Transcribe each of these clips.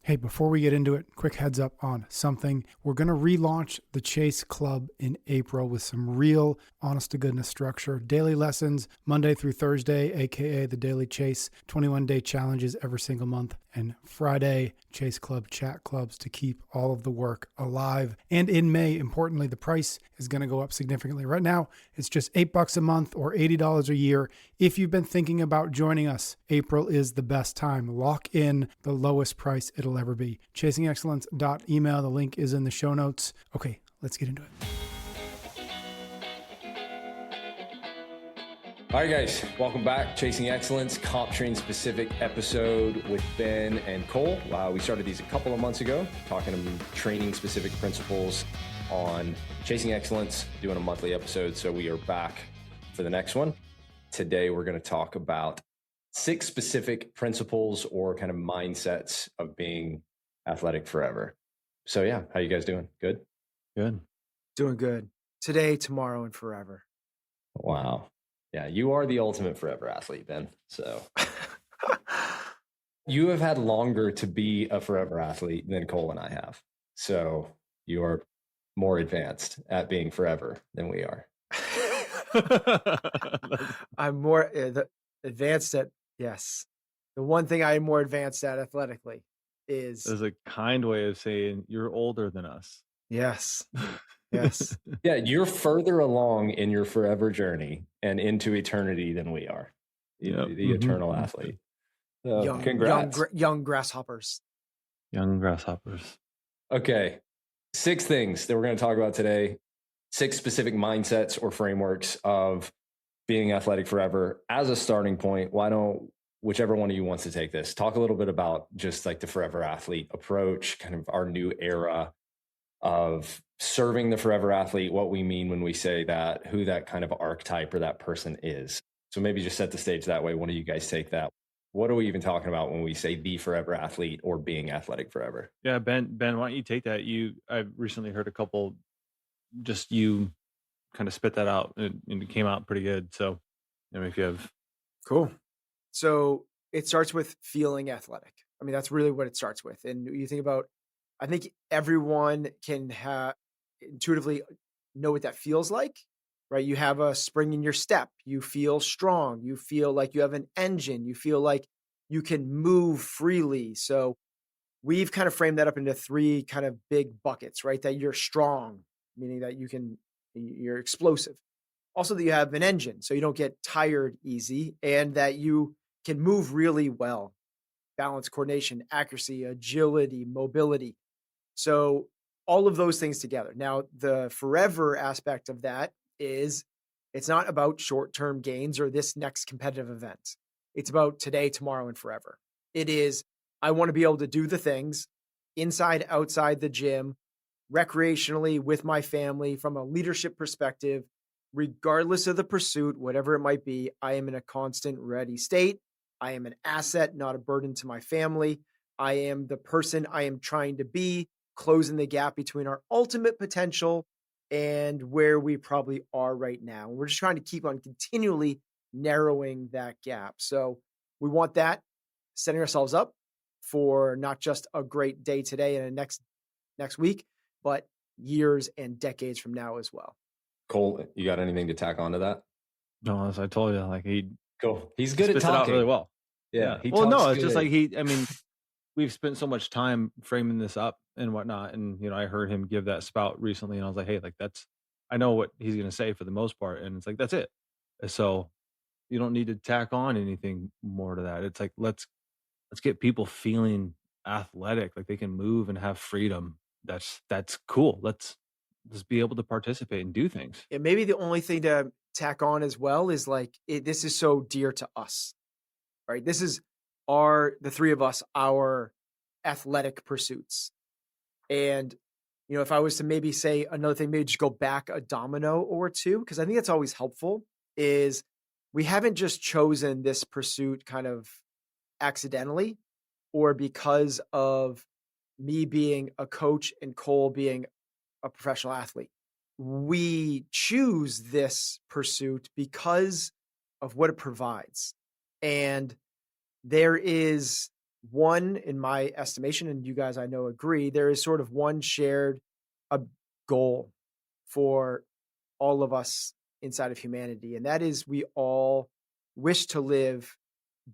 Hey, before we get into it, quick heads up on something. We're going to relaunch the Chase Club in April with some real honest-to-goodness structure. Daily lessons, Monday through Thursday, aka the Daily Chase, 21-day challenges every single month, and Friday, Chase Club chat clubs to keep all of the work alive. And in May, importantly, the price is going to go up significantly. Right now, it's just $8 a month or $80 a year. If you've been thinking about joining us, April is the best time. Lock in the lowest price it'll ever be. ChasingExcellence.email. The link is in the show notes. Okay, let's get into it. All right, guys, welcome back. Chasing Excellence, comp train specific episode with Ben and Cole. We started these a couple of months ago, talking about training specific principles on Chasing Excellence, doing a monthly episode. So we are back for the next one. Today, we're going to talk about 6 specific principles or kind of mindsets of being athletic forever. So yeah, how you guys doing? Good? Good. Doing good. Today, tomorrow, and forever. Wow. Yeah, you are the ultimate forever athlete, Ben. So you have had longer to be a forever athlete than Cole and I have. So you are more advanced at being forever than we are. I'm more advanced at, yes. The one thing I am more advanced at athletically is... There's a kind way of saying you're older than us. Yes. Yes. Yeah, you're further along in your forever journey and into eternity than we are. The eternal athlete. So, congrats. Young grasshoppers. Young grasshoppers. Okay. 6 things that we're going to talk about today. 6 specific mindsets or frameworks of being athletic forever. As a starting point, why don't whichever one of you wants to take this, talk a little bit about just like the forever athlete approach, kind of our new era of serving the forever athlete, what we mean when we say that, who that kind of archetype or that person is. So maybe just set the stage that way. One of you guys take that. What are we even talking about when we say the forever athlete or being athletic forever? Yeah, Ben, why don't you take that? I've recently heard a couple, just you kind of spit that out and it came out pretty good. So if you have. Cool. So it starts with feeling athletic. I mean, that's really what it starts with. And you think about, I think everyone can intuitively know what that feels like, right? You have a spring in your step. You feel strong. You feel like you have an engine. You feel like you can move freely. So we've kind of framed that up into 3 kind of big buckets, right? That you're strong, meaning that you're explosive. Also that you have an engine, so you don't get tired easy, and that you can move really well. Balance, coordination, accuracy, agility, mobility. So all of those things together. Now, the forever aspect of that is it's not about short-term gains or this next competitive event. It's about today, tomorrow, and forever. It is, I want to be able to do the things inside, outside the gym, recreationally with my family from a leadership perspective, regardless of the pursuit, whatever it might be. I am in a constant ready state. I am an asset, not a burden to my family. I am the person I am trying to be, closing the gap between our ultimate potential and where we probably are right now. We're just trying to keep on continually narrowing that gap. So we want that, setting ourselves up for not just a great day today and next week, but years and decades from now as well. Cole, you got anything to tack onto that? No, as I told you, Cool. He's good at talking. It out really well. Yeah. It's just like we've spent so much time framing this up and whatnot. And, I heard him give that spout recently and I was like, hey, I know what he's going to say for the most part. And it's like, that's it. So you don't need to tack on anything more to that. It's like, let's get people feeling athletic, like they can move and have freedom. That's cool. Let's be able to participate and do things. And maybe the only thing to tack on as well is this is so dear to us, right? This is the 3 of us, our athletic pursuits. And, if I was to maybe say another thing, maybe just go back a domino or 2, because I think that's always helpful, is we haven't just chosen this pursuit kind of accidentally or because of me being a coach and Cole being a professional athlete. We choose this pursuit because of what it provides. And there is one, in my estimation, and you guys I know agree, there is sort of one shared goal for all of us inside of humanity. And that is we all wish to live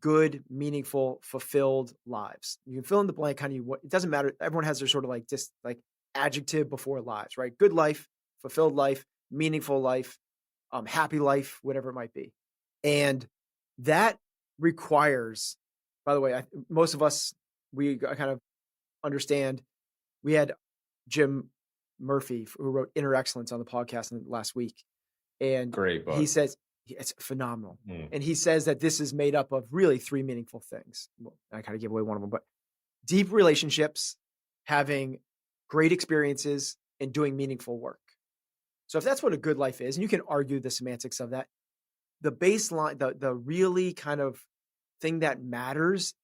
good, meaningful, fulfilled lives. You can fill in the blank kind of what it doesn't matter. Everyone has their sort of like just like adjective before lives, right? Good life, fulfilled life, meaningful life, happy life, whatever it might be. And that requires, by the way, most of us, we kind of understand. We had Jim Murphy, who wrote Inner Excellence, on the podcast last week. And Great book. He says, it's phenomenal. And he says that this is made up of really three meaningful things. Well, I kind of gave away one of them, but deep relationships, having great experiences, and doing meaningful work. So if that's what a good life is, and you can argue the semantics of that, the baseline, the really kind of thing that matters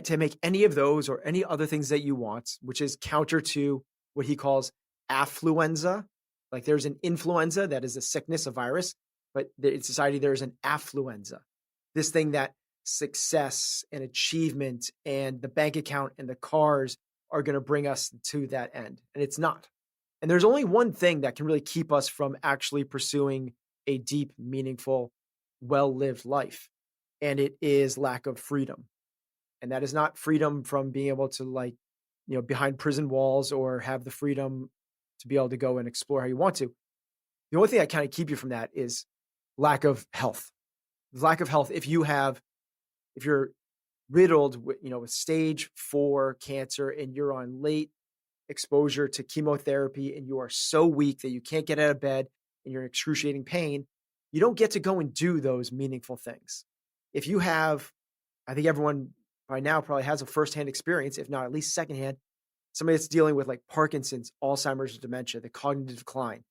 to make any of those or any other things that you want, which is counter to what he calls affluenza. Like there's an influenza that is a sickness, a virus, but in society there's an affluenza. This thing that success and achievement and the bank account and the cars are going to bring us to that end. And it's not. And there's only one thing that can really keep us from actually pursuing a deep, meaningful, well-lived life. And it is lack of freedom. And that is not freedom from being able to behind prison walls or have the freedom to be able to go and explore how you want to. The only thing that kind of keep you from that is lack of health. Lack of health. If you're riddled with stage 4 cancer and you're on late exposure to chemotherapy and you are so weak that you can't get out of bed and you're in excruciating pain, you don't get to go and do those meaningful things. If you have, I think everyone by now probably has a firsthand experience, if not at least secondhand, somebody that's dealing with like Parkinson's, Alzheimer's, dementia, the cognitive decline.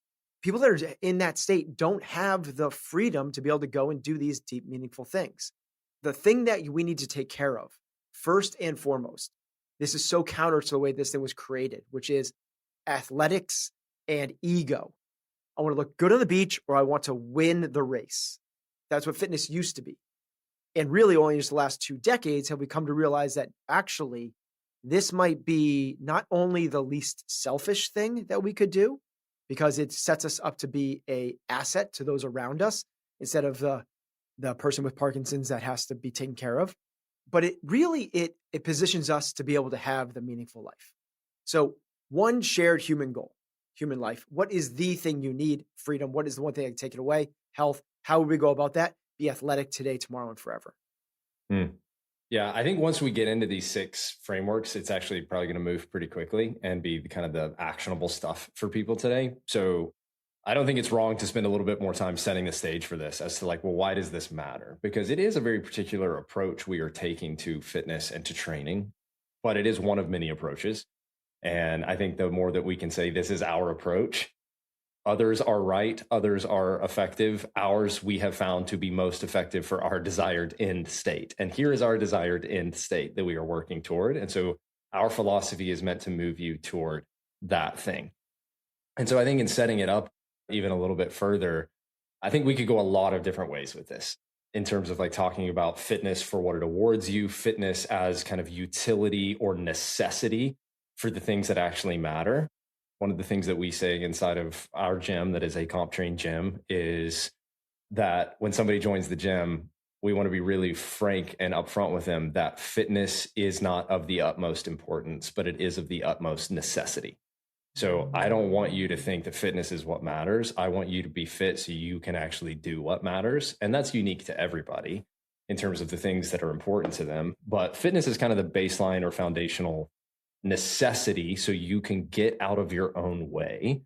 People that are in that state don't have the freedom to be able to go and do these deep, meaningful things. The thing that we need to take care of, first and foremost, this is so counter to the way this thing was created, which is athletics and ego. I want to look good on the beach or I want to win the race. That's what fitness used to be. And really only just the last 2 decades have we come to realize that actually this might be not only the least selfish thing that we could do, because it sets us up to be an asset to those around us instead of the person with Parkinson's that has to be taken care of, but it really, it positions us to be able to have the meaningful life. So one shared human goal, human life. What is the thing you need? Freedom. What is the one thing that can take it away? Health. How would we go about that? Be athletic today, tomorrow, and forever. Yeah, I think once we get into these 6 frameworks, it's actually probably going to move pretty quickly and be kind of the actionable stuff for people today. So I don't think it's wrong to spend a little bit more time setting the stage for this as to well, why does this matter? Because it is a very particular approach we are taking to fitness and to training, but it is one of many approaches. And I think the more that we can say this is our approach, others are right, others are effective. Ours we have found to be most effective for our desired end state. And here is our desired end state that we are working toward. And so our philosophy is meant to move you toward that thing. And so I think in setting it up even a little bit further, I think we could go a lot of different ways with this in terms of talking about fitness for what it awards you, fitness as kind of utility or necessity for the things that actually matter. One of the things that we say inside of our gym that is a comp trained gym is that when somebody joins the gym, we want to be really frank and upfront with them that fitness is not of the utmost importance, but it is of the utmost necessity. So I don't want you to think that fitness is what matters. I want you to be fit so you can actually do what matters. And that's unique to everybody in terms of the things that are important to them. But fitness is kind of the baseline or foundational necessity so you can get out of your own way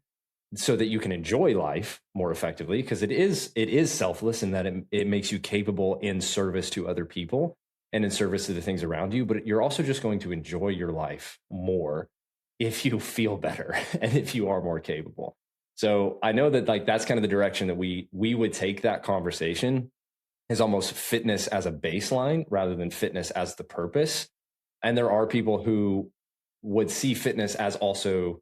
so that you can enjoy life more effectively, because it is selfless in that it makes you capable in service to other people and in service to the things around you. But you're also just going to enjoy your life more if you feel better and if you are more capable. So I know that that's kind of the direction that we would take that conversation, is almost fitness as a baseline rather than fitness as the purpose. And there are people who would see fitness as also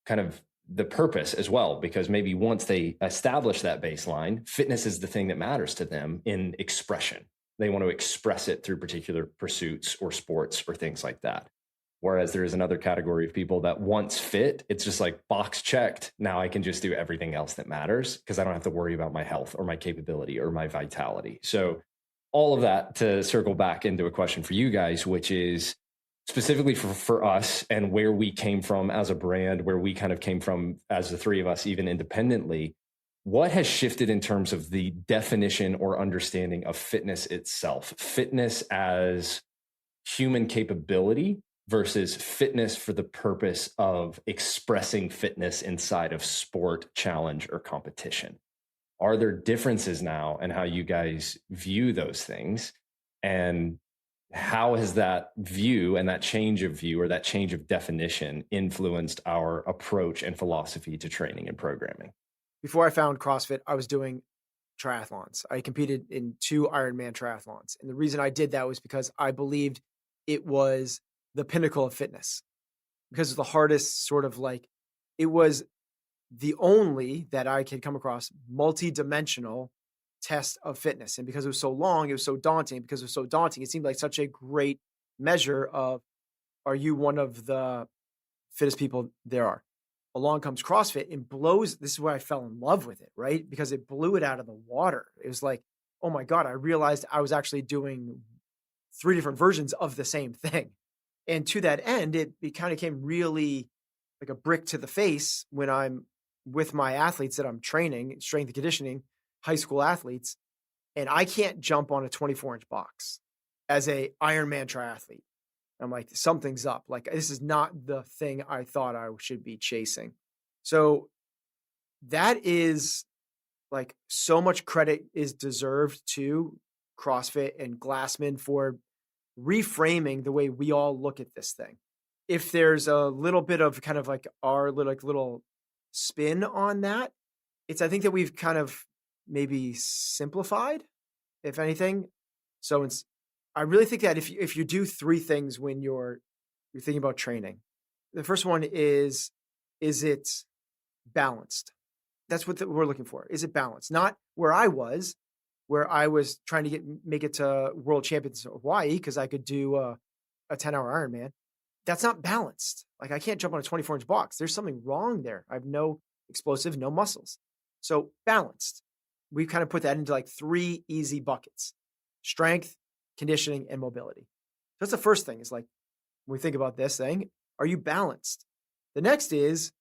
kind of the purpose as well, because maybe once they establish that baseline, fitness is the thing that matters to them in expression. They want to express it through particular pursuits or sports or things like that. Whereas there is another category of people that once fit, it's just like box checked. Now I can just do everything else that matters because I don't have to worry about my health or my capability or my vitality. So all of that to circle back into a question for you guys, which is specifically for us and where we came from as a brand, where we kind of came from as the three of us, even independently. What has shifted in terms of the definition or understanding of fitness itself? Fitness as human capability versus fitness for the purpose of expressing fitness inside of sport, challenge, or competition. Are there differences now in how you guys view those things? And how has that view and that change of view or that change of definition influenced our approach and philosophy to training and programming? Before I found CrossFit, I was doing triathlons. I competed in 2 Ironman triathlons. And the reason I did that was because I believed it was the pinnacle of fitness, because it's the hardest sort of like, it was the only that I could come across multi-dimensional test of fitness. And because it was so long, it was so daunting. Because it was so daunting, it seemed like such a great measure of, are you one of the fittest people there are? Along comes CrossFit and blows. This is where I fell in love with it, right? Because it blew it out of the water. It was like, oh my God, I realized I was actually doing 3 different versions of the same thing. And to that end, it kind of came really like a brick to the face when I'm with my athletes that I'm training, strength and conditioning, high school athletes, and I can't jump on a 24-inch box as a Ironman triathlete. I'm like, something's up. Like, this is not the thing I thought I should be chasing. So that is like, so much credit is deserved to CrossFit and Glassman for reframing the way we all look at this thing. If there's a little bit of kind of like our little spin on that, it's, I think that we've kind of maybe simplified, if anything. So I really think that if you do 3 things when you're thinking about training, the first one is it balanced? That's what we're looking for. Is it balanced? Not where I was trying to make it to World Champions of Hawaii because I could do a 10-hour Ironman. That's not balanced. Like, I can't jump on a 24-inch box. There's something wrong there. I have no explosive, no muscles. So balanced. We kind of put that into like 3 easy buckets: strength, conditioning, and mobility. That's the first thing, is like, when we think about this thing, are you balanced? The next is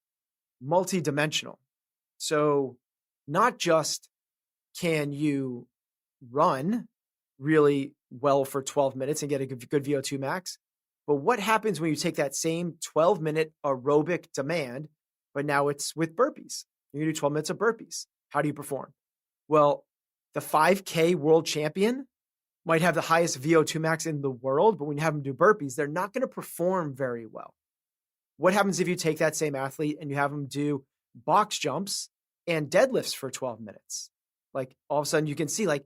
multi-dimensional. So not just can you run really well for 12 minutes and get a good VO2 max, but what happens when you take that same 12-minute aerobic demand, but now it's with burpees? You're going to do 12 minutes of burpees. How do you perform? Well, the 5K world champion might have the highest VO2 max in the world, but when you have them do burpees, they're not going to perform very well. What happens if you take that same athlete and you have them do box jumps and deadlifts for 12 minutes? Like, all of a sudden you can see, like,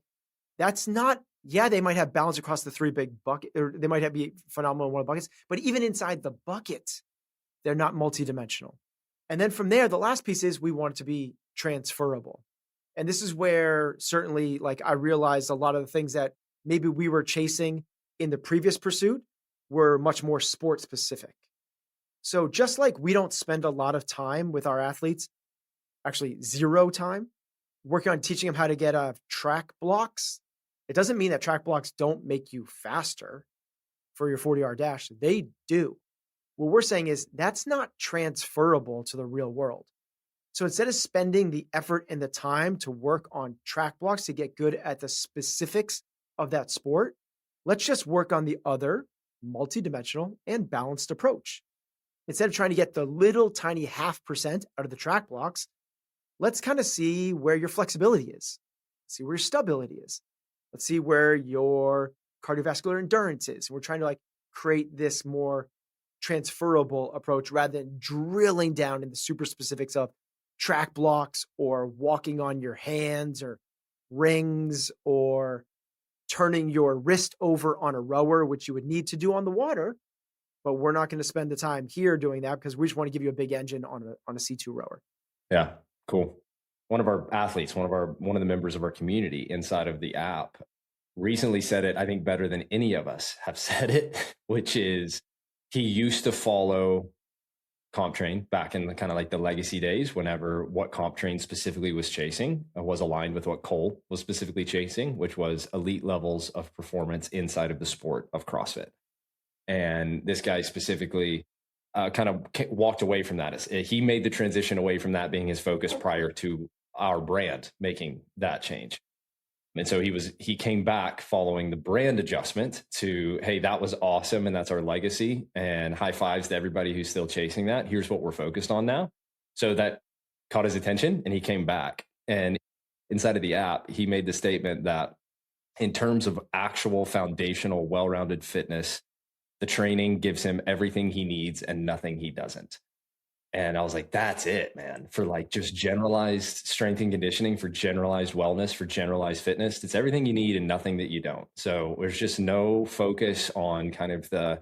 that's not, yeah, they might have balance across the 3 big buckets, or they might be phenomenal in one of the buckets, but even inside the bucket, they're not multidimensional. And then from there, the last piece is we want it to be transferable. And this is where certainly, like, I realized a lot of the things that maybe we were chasing in the previous pursuit were much more sport specific. So just like we don't spend a lot of time with our athletes, actually 0 time, working on teaching them how to get track blocks, it doesn't mean that track blocks don't make you faster for your 40-hour dash. They do. What we're saying is that's not transferable to the real world. So instead of spending the effort and the time to work on track blocks to get good at the specifics of that sport, let's just work on the other multidimensional and balanced approach. Instead of trying to get the little tiny 0.5% out of the track blocks, let's kind of see where your flexibility is. See where your stability is. Let's see where your cardiovascular endurance is. We're trying to like create this more transferable approach rather than drilling down in the super specifics of track blocks or walking on your hands or rings or turning your wrist over on a rower, which you would need to do on the water. But we're not going to spend the time here doing that because we just want to give you a big engine on a C2 rower. Yeah, cool. One of our athletes, one of the members of our community inside of the app, recently said it, I think, better than any of us have said it, which is he used to follow comp train back in the kind of like the legacy days, whenever what comp train specifically was chasing was aligned with what Cole was specifically chasing, which was elite levels of performance inside of the sport of CrossFit. And this guy specifically kind of walked away from that. He made the transition away from that being his focus prior to our brand making that change. And so he came back following the brand adjustment to, hey, that was awesome. And that's our legacy, and high fives to everybody who's still chasing that. Here's what we're focused on now. So that caught his attention, and he came back. And inside of the app, he made the statement that in terms of actual foundational, well-rounded fitness, the training gives him everything he needs and nothing he doesn't. And I was like, that's it, man, for like just generalized strength and conditioning, for generalized wellness, for generalized fitness. It's everything you need and nothing that you don't. So there's just no focus on kind of the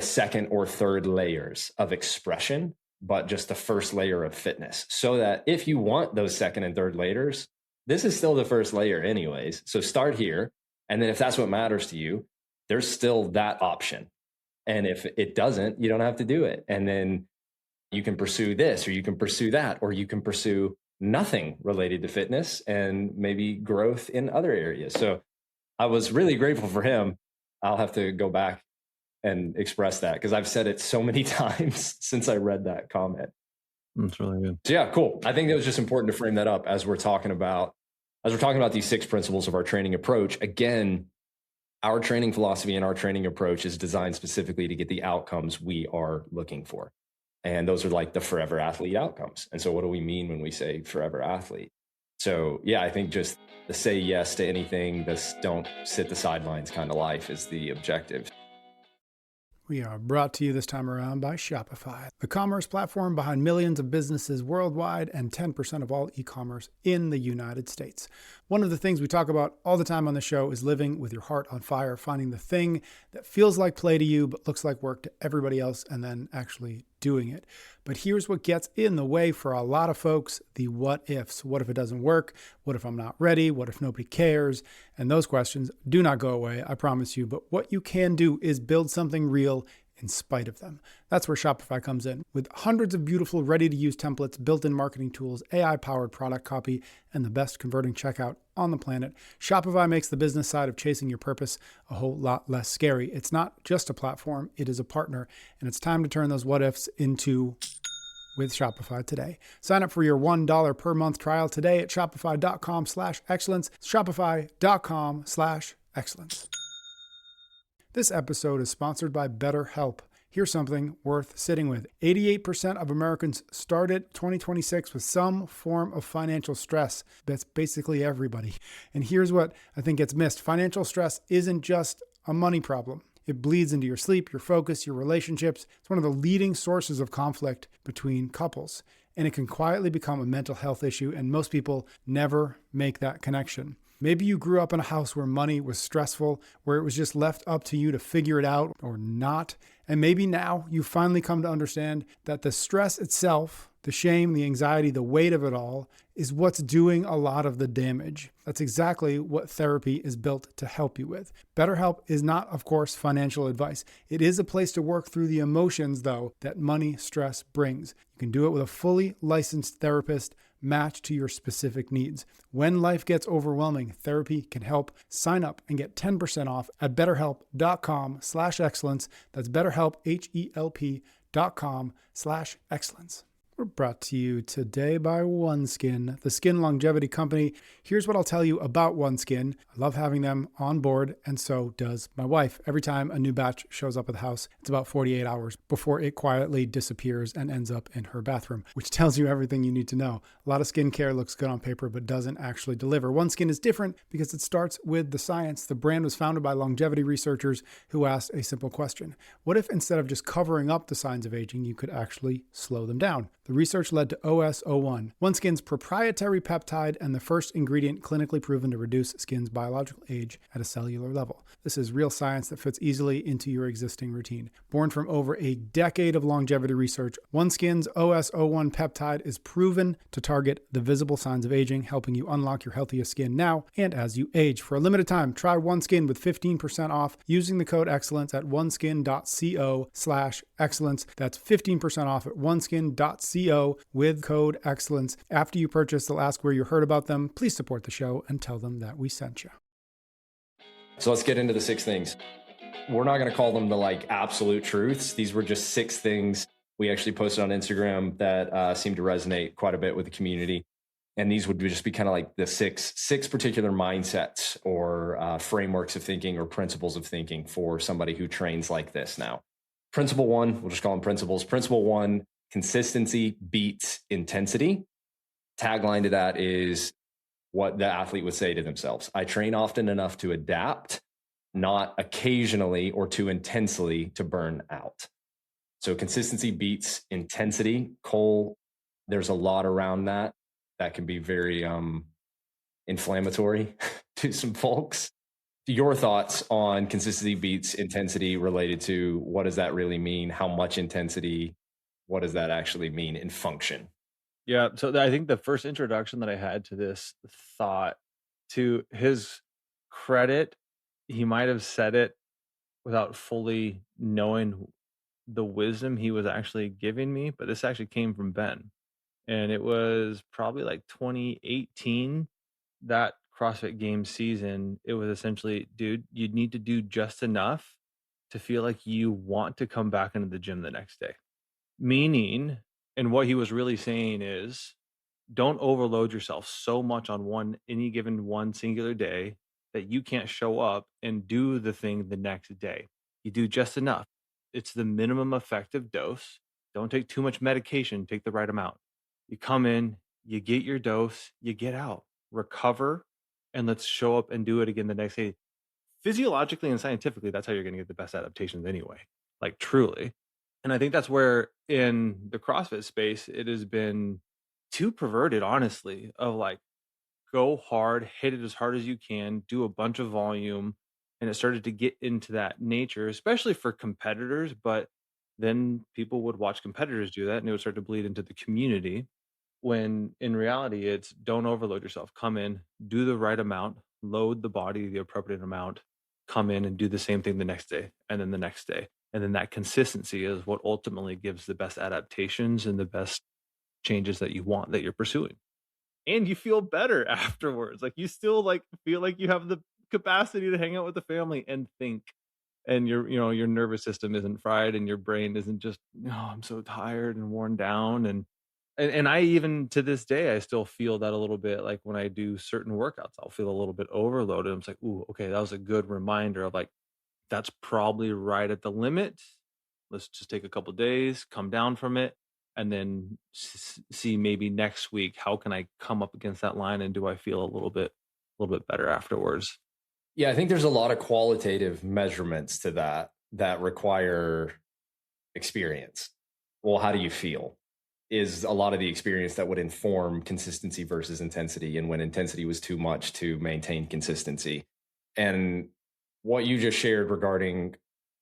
second or third layers of expression, but just the first layer of fitness. So that if you want those second and third layers, this is still the first layer anyways. So start here. And then if that's what matters to you, there's still that option. And if it doesn't, you don't have to do it. And then you can pursue this, or you can pursue that, or you can pursue nothing related to fitness and maybe growth in other areas. So I was really grateful for him. I'll have to go back and express that, because I've said it so many times since I read that comment. That's really good. So yeah, cool. I think it was just important to frame that up as we're talking about these 6 principles of our training approach. Again, our training philosophy and our training approach is designed specifically to get the outcomes we are looking for. And those are like the forever athlete outcomes. And so what do we mean when we say forever athlete? So yeah, I think just the say yes to anything, this don't sit the sidelines kind of life is the objective. We are brought to you this time around by Shopify, the commerce platform behind millions of businesses worldwide and 10% of all e-commerce in the United States. One of the things we talk about all the time on the show is living with your heart on fire, finding the thing that feels like play to you but looks like work to everybody else, and then actually doing it. But here's what gets in the way for a lot of folks: the what ifs. What if it doesn't work? What if I'm not ready? What if nobody cares? And those questions do not go away, I promise you. But what you can do is build something real in spite of them. That's where Shopify comes in. With hundreds of beautiful, ready-to-use templates, built-in marketing tools, AI-powered product copy, and the best converting checkout on the planet, Shopify makes the business side of chasing your purpose a whole lot less scary. It's not just a platform, it is a partner, and it's time to turn those what-ifs into with Shopify today. Sign up for your $1 per month trial today at shopify.com/excellence, shopify.com/excellence. This episode is sponsored by BetterHelp. Here's something worth sitting with. 88% of Americans started 2026 with some form of financial stress. That's basically everybody. And here's what I think gets missed. Financial stress isn't just a money problem. It bleeds into your sleep, your focus, your relationships. It's one of the leading sources of conflict between couples. And it can quietly become a mental health issue, and most people never make that connection. Maybe you grew up in a house where money was stressful, where it was just left up to you to figure it out or not. And maybe now you finally come to understand that the stress itself, the shame, the anxiety, the weight of it all is what's doing a lot of the damage. That's exactly what therapy is built to help you with. BetterHelp is not, of course, financial advice. It is a place to work through the emotions, though, that money stress brings. You can do it with a fully licensed therapist matched to your specific needs. When life gets overwhelming, therapy can help. Sign up and get 10% off at betterhelp.com/excellence. That's BetterHelp, HELP.com/excellence. We're brought to you today by OneSkin, the skin longevity company. Here's what I'll tell you about OneSkin. I love having them on board, and so does my wife. Every time a new batch shows up at the house, it's about 48 hours before it quietly disappears and ends up in her bathroom, which tells you everything you need to know. A lot of skincare looks good on paper, but doesn't actually deliver. OneSkin is different because it starts with the science. The brand was founded by longevity researchers who asked a simple question: what if instead of just covering up the signs of aging, you could actually slow them down? The research led to OS01, OneSkin's proprietary peptide and the first ingredient clinically proven to reduce skin's biological age at a cellular level. This is real science that fits easily into your existing routine. Born from over a decade of longevity research, OneSkin's OS01 peptide is proven to target the visible signs of aging, helping you unlock your healthiest skin now and as you age. For a limited time, try OneSkin with 15% off using the code EXCELLENCE at oneskin.co/excellence. That's 15% off at oneskin.co with code EXCELLENCE. After you purchase, they'll ask where you heard about them. Please support the show and tell them that we sent you. So let's get into the 6 things. We're not going to call them the absolute truths. These were just 6 things we actually posted on Instagram that seemed to resonate quite a bit with the community. And these would just be kind of like the six particular mindsets or frameworks of thinking or principles of thinking for somebody who trains like this now. Principle 1, we'll just call them principles. Principle 1, consistency beats intensity. Tagline to that is what the athlete would say to themselves. I train often enough to adapt, not occasionally or too intensely to burn out. So consistency beats intensity. Cole, there's a lot around that can be very inflammatory to some folks. Your thoughts on consistency beats intensity related to what does that really mean? How much intensity? What does that actually mean in function? Yeah. So I think the first introduction that I had to this thought, to his credit, he might have said it without fully knowing the wisdom he was actually giving me, but this actually came from Ben. And it was probably like 2018, that CrossFit Games season. It was essentially, dude, you need to do just enough to feel like you want to come back into the gym the next day. Meaning, and what he was really saying is, don't overload yourself so much on any given one singular day that you can't show up and do the thing the next day. You do just enough. It's the minimum effective dose. Don't take too much medication, take the right amount. You come in, you get your dose, you get out, recover, and let's show up and do it again the next day. Physiologically and scientifically, that's how you're going to get the best adaptations anyway, like truly. And I think that's where in the CrossFit space, it has been too perverted, honestly, of like, go hard, hit it as hard as you can, do a bunch of volume. And it started to get into that nature, especially for competitors. But then people would watch competitors do that and it would start to bleed into the community. When in reality, it's don't overload yourself. Come in, do the right amount, load the body the appropriate amount, come in and do the same thing the next day and then the next day. And then that consistency is what ultimately gives the best adaptations and the best changes that you want, that you're pursuing. And you feel better afterwards. Like you still feel like you have the capacity to hang out with the family and think. And your nervous system isn't fried and your brain isn't just, I'm so tired and worn down. And I, even to this day, I still feel that a little bit. Like when I do certain workouts, I'll feel a little bit overloaded. I'm like, ooh, okay, that was a good reminder of like, that's probably right at the limit. Let's just take a couple of days, come down from it, and then see maybe next week, how can I come up against that line, and do I feel a little bit better afterwards? Yeah, I think there's a lot of qualitative measurements to that require experience. Well, how do you feel? Is a lot of the experience that would inform consistency versus intensity, and when intensity was too much to maintain consistency. And what you just shared regarding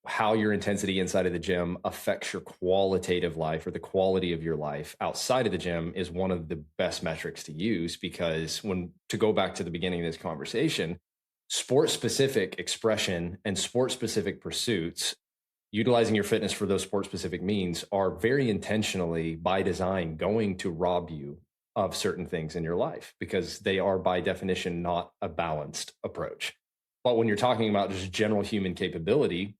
how your intensity inside of the gym affects your qualitative life or the quality of your life outside of the gym is one of the best metrics to use, because to go back to the beginning of this conversation, sport-specific expression and sport-specific pursuits, utilizing your fitness for those sport-specific means, are very intentionally, by design, going to rob you of certain things in your life, because they are by definition not a balanced approach. But when you're talking about just general human capability,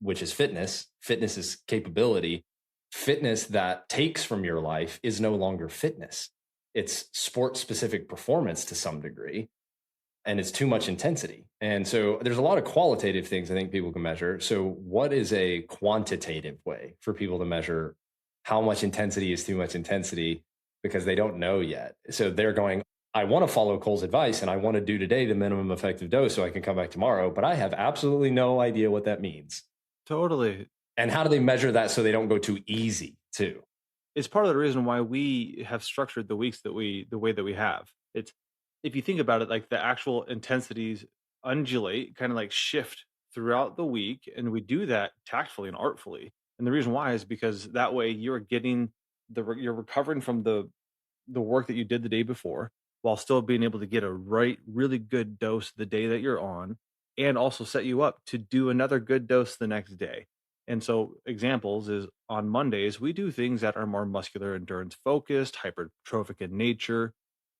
which is fitness is capability. Fitness that takes from your life is no longer fitness. It's sport-specific performance to some degree, and it's too much intensity. And so there's a lot of qualitative things I think people can measure. So what is a quantitative way for people to measure how much intensity is too much intensity? Because they don't know yet. So they're going, I want to follow Cole's advice and I want to do today the minimum effective dose so I can come back tomorrow, but I have absolutely no idea what that means. Totally. And how do they measure that so they don't go too easy too? it's part of the reason why we have structured the weeks the way that we have. It's if you think about it, like the actual intensities undulate, kind of like shift throughout the week, and we do that tactfully and artfully. And the reason why is because that way you're getting you're recovering from the work that you did the day before while still being able to get a really good dose the day that you're on, and also set you up to do another good dose the next day. And so examples is on Mondays, we do things that are more muscular endurance focused, hypertrophic in nature.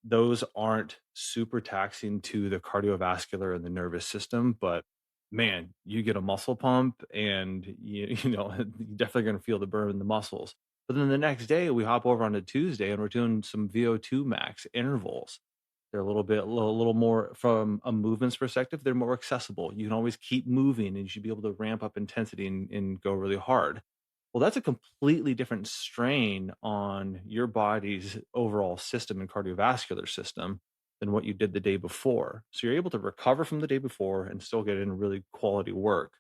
Those aren't super taxing to the cardiovascular and the nervous system, but man, you get a muscle pump and you know, you're definitely going to feel the burn in the muscles. But then the next day we hop over on a Tuesday and we're doing some VO2 max intervals. They're a little more from a movements perspective. They're more accessible. You can always keep moving and you should be able to ramp up intensity and go really hard. Well, that's a completely different strain on your body's overall system and cardiovascular system than what you did the day before. So you're able to recover from the day before and still get in really quality work.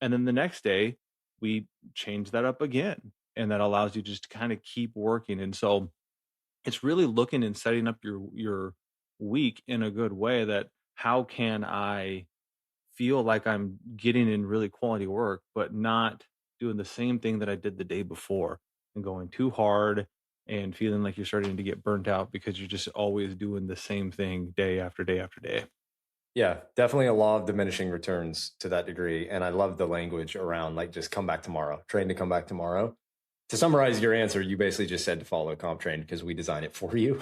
And then the next day, we change that up again. And that allows you just to kind of keep working. And so it's really looking and setting up your week in a good way that how can I feel like I'm getting in really quality work, but not doing the same thing that I did the day before and going too hard and feeling like you're starting to get burnt out because you're just always doing the same thing day after day after day. Yeah, definitely a law of diminishing returns to that degree. And I love the language around like just come back tomorrow, train to come back tomorrow. To summarize your answer, you basically just said to follow comp train because we design it for you.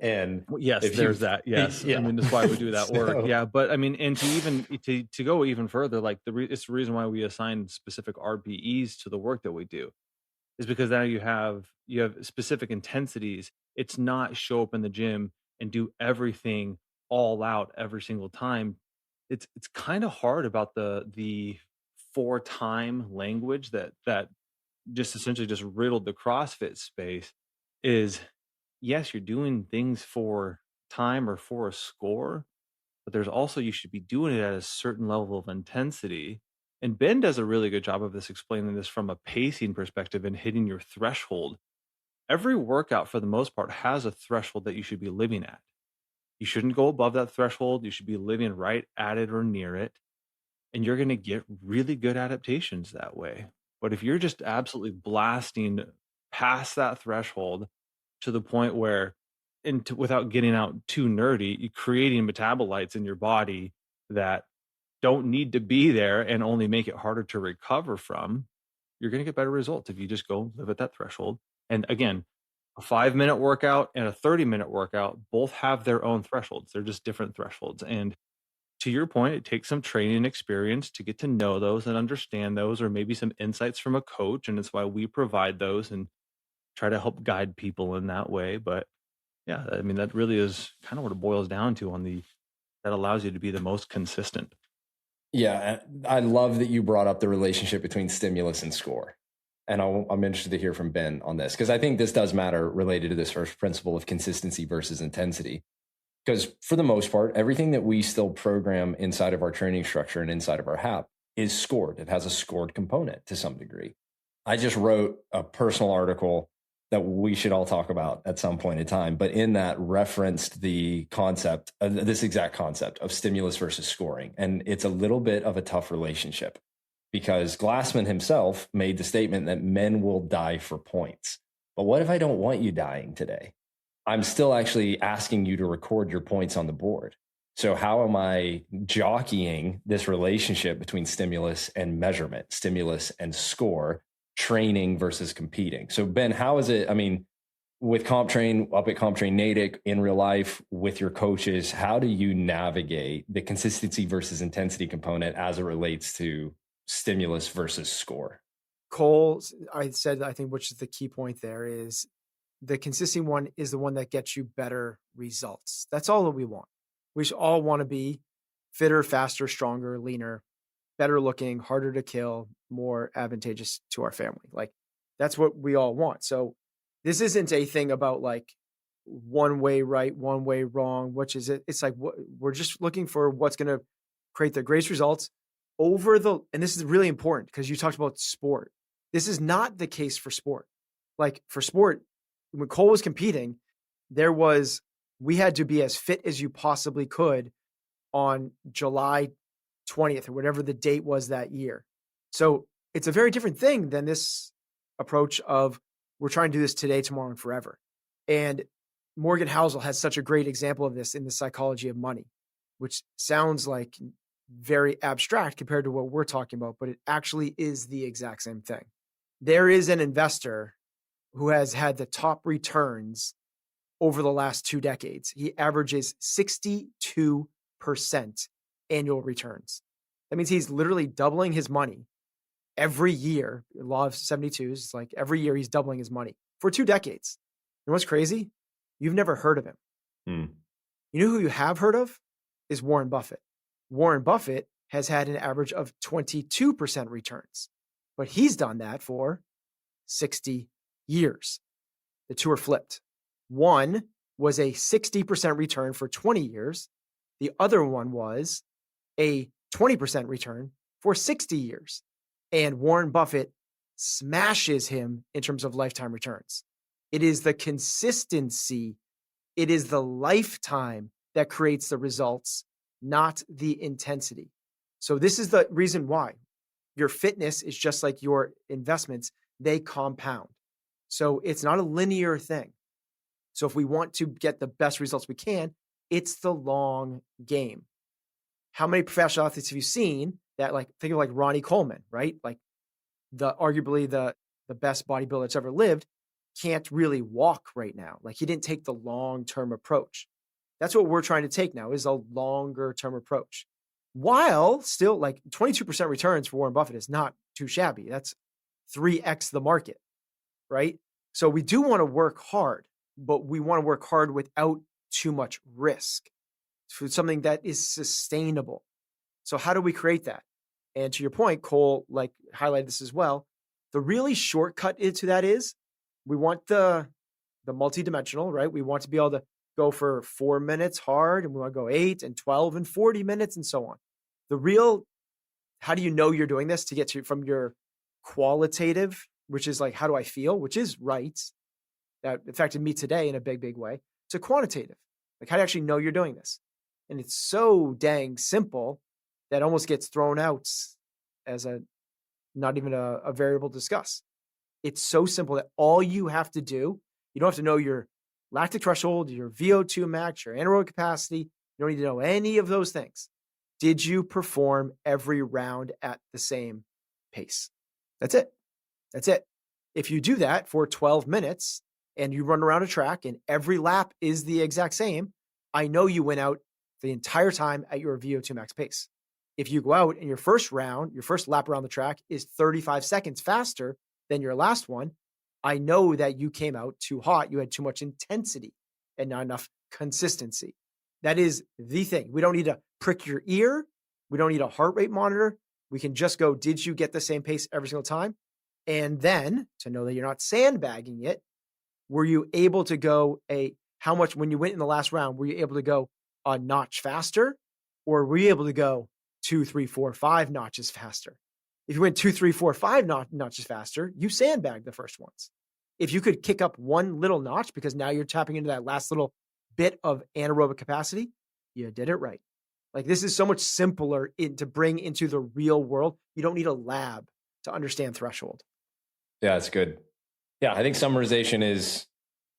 And Well, yes, if there's you, that. Yes, I yeah. mean that's why we do that work. So, Yeah, but I mean, and to even to go even further, like it's the reason why we assign specific RPEs to the work that we do is because now you have specific intensities. It's not show up in the gym and do everything all out every single time. It's kind of hard about the for time language that just essentially just riddled the CrossFit space is yes, you're doing things for time or for a score, but there's also you should be doing it at a certain level of intensity. And Ben does a really good job of this explaining this from a pacing perspective and hitting your threshold. Every workout, for the most part, has a threshold that you should be living at. You shouldn't go above that threshold. You should be living right at it or near it. And you're going to get really good adaptations that way. But if you're just absolutely blasting past that threshold to the point where, without getting out too nerdy, you're creating metabolites in your body that don't need to be there and only make it harder to recover from, you're going to get better results if you just go live at that threshold. And again, a 5-minute workout and a 30-minute workout both have their own thresholds. They're just different thresholds. And to your point, it takes some training and experience to get to know those and understand those, or maybe some insights from a coach. And it's why we provide those and try to help guide people in that way. But yeah, I mean, that really is kind of what it boils down to that allows you to be the most consistent. yeah, I love that you brought up the relationship between stimulus and score. And I'm interested to hear from Ben on this because I think this does matter related to this first principle of consistency versus intensity. Because for the most part, everything that we still program inside of our training structure and inside of our HAP is scored. It has a scored component to some degree. I just wrote a personal article that we should all talk about at some point in time, but in that referenced the concept, this exact concept of stimulus versus scoring. And it's a little bit of a tough relationship because Glassman himself made the statement that men will die for points. But what if I don't want you dying today? I'm still actually asking you to record your points on the board. So how am I jockeying this relationship between stimulus and measurement, stimulus and score, training versus competing? So Ben, how is it, I mean, with CompTrain, up at CompTrain Natick, in real life, with your coaches, how do you navigate the consistency versus intensity component as it relates to stimulus versus score? Cole, I think, which is the key point there is the consistent one is the one that gets you better results. That's all that we want. We should all want to be fitter, faster, stronger, leaner, better looking, harder to kill, more advantageous to our family. Like that's what we all want. So this isn't a thing about like one way right, one way wrong, which is it. It's like we're just looking for what's going to create the greatest results and this is really important because you talked about sport. This is not the case for sport. Like for sport, when Cole was competing, we had to be as fit as you possibly could on July 20th or whatever the date was that year. So it's a very different thing than this approach of we're trying to do this today, tomorrow, and forever. And Morgan Housel has such a great example of this in The Psychology of Money, which sounds like very abstract compared to what we're talking about, but it actually is the exact same thing. There is an investor who has had the top returns over the last 2 decades. He averages 62% annual returns. That means he's literally doubling his money every year. Law of 72s, it's like every year he's doubling his money for 2 decades. You know what's crazy? You've never heard of him. You know who you have heard of? Is Warren Buffett. Warren Buffett has had an average of 22% returns, but he's done that for 60 years. The two are flipped. One was a 60% return for 20 years. The other one was a 20% return for 60 years. And Warren Buffett smashes him in terms of lifetime returns. It is the consistency, it is the lifetime that creates the results, not the intensity. So this is the reason why your fitness is just like your investments, they compound. So it's not a linear thing. So if we want to get the best results we can, it's the long game. How many professional athletes have you seen that, like, think of like Ronnie Coleman, right? Like arguably the best bodybuilder that's ever lived, can't really walk right now. Like he didn't take the long-term approach. That's what we're trying to take now, is a longer-term approach. While still, like, 22% returns for Warren Buffett is not too shabby. That's 3x the market, right? So we do want to work hard, but we want to work hard without too much risk for something that is sustainable. So how do we create that? And to your point, Cole, like, highlighted this as well. The really shortcut to that is we want the multidimensional, right? We want to be able to go for 4 minutes hard, and we want to go 8 and 12 and 40 minutes and so on. The real, how do you know you're doing this to get to from your qualitative, which is like, how do I feel, which is right, that affected me today in a big, big way, to quantitative. Like, how do you actually know you're doing this? And it's so dang simple that almost gets thrown out as not even a variable to discuss. It's so simple that all you have to do, you don't have to know your lactic threshold, your VO2 max, your anaerobic capacity. You don't need to know any of those things. Did you perform every round at the same pace? That's it. That's it. If you do that for 12 minutes and you run around a track and every lap is the exact same, I know you went out the entire time at your VO2 max pace. If you go out and your first round, your first lap around the track is 35 seconds faster than your last one, I know that you came out too hot. You had too much intensity and not enough consistency. That is the thing. We don't need to prick your ear. We don't need a heart rate monitor. We can just go, did you get the same pace every single time? And then to know that you're not sandbagging it, were you able to go how much, when you went in the last round, were you able to go a notch faster, or were you able to go 2, 3, 4, 5 notches faster? If you went 2, 3, 4, 5 notches faster, you sandbagged the first ones. If you could kick up one little notch because now you're tapping into that last little bit of anaerobic capacity, you did it right. Like, this is so much simpler to bring into the real world. You don't need a lab to understand threshold. Yeah, it's good. Yeah, I think summarization is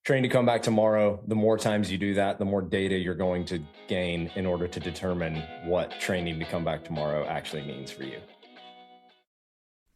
train to come back tomorrow. The more times you do that, the more data you're going to gain in order to determine what training to come back tomorrow actually means for you.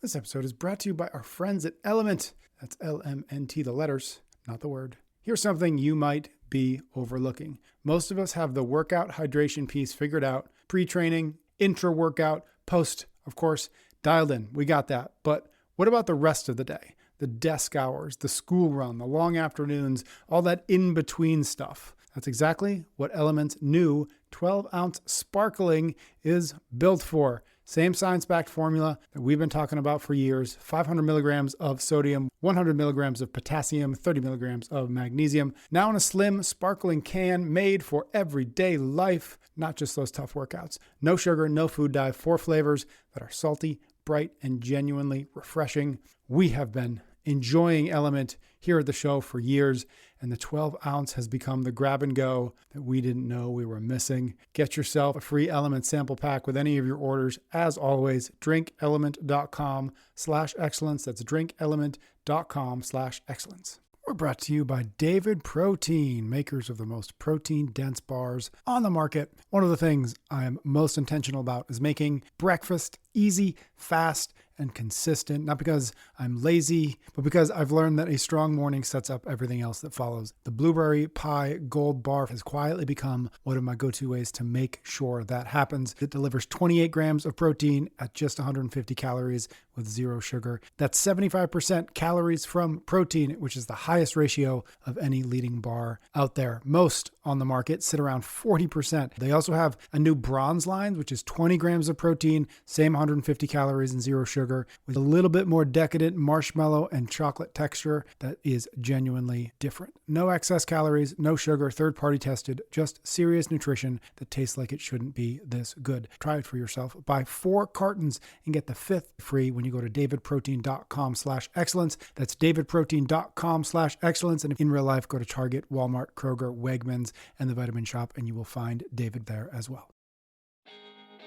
This episode is brought to you by our friends at Element. That's LMNT, the letters, not the word. Here's something you might be overlooking. Most of us have the workout hydration piece figured out, pre-training, intra-workout, post, of course, dialed in. We got that. But what about the rest of the day? The desk hours, the school run, the long afternoons, all that in-between stuff. That's exactly what Element's new 12-ounce sparkling is built for. Same science-backed formula that we've been talking about for years. 500 milligrams of sodium, 100 milligrams of potassium, 30 milligrams of magnesium. Now in a slim, sparkling can made for everyday life, not just those tough workouts. No sugar, no food dye, 4 flavors that are salty, bright, and genuinely refreshing. We have been enjoying Element here at the show for years, and the 12 ounce has become the grab and go that we didn't know we were missing. Get yourself a free Element sample pack with any of your orders. As always, drinkelement.com/excellence. That's drinkelement.com/excellence. We're brought to you by David Protein, makers of the most protein-dense bars on the market. One of the things I am most intentional about is making breakfast easy, fast, and consistent. Not because I'm lazy, but because I've learned that a strong morning sets up everything else that follows. The Blueberry Pie Gold Bar has quietly become one of my go-to ways to make sure that happens. It delivers 28 grams of protein at just 150 calories with zero sugar. That's 75% calories from protein, which is the highest ratio of any leading bar out there. Most on the market sit around 40%. They also have a new bronze line, which is 20 grams of protein, same 150 calories and zero sugar, with a little bit more decadent marshmallow and chocolate texture that is genuinely different. No excess calories, no sugar, third-party tested, just serious nutrition that tastes like it shouldn't be this good. Try it for yourself. Buy 4 cartons and get the 5th free when you go to davidprotein.com/excellence. That's davidprotein.com/excellence. And in real life, go to Target, Walmart, Kroger, Wegmans, and the Vitamin Shop, and you will find David there as well.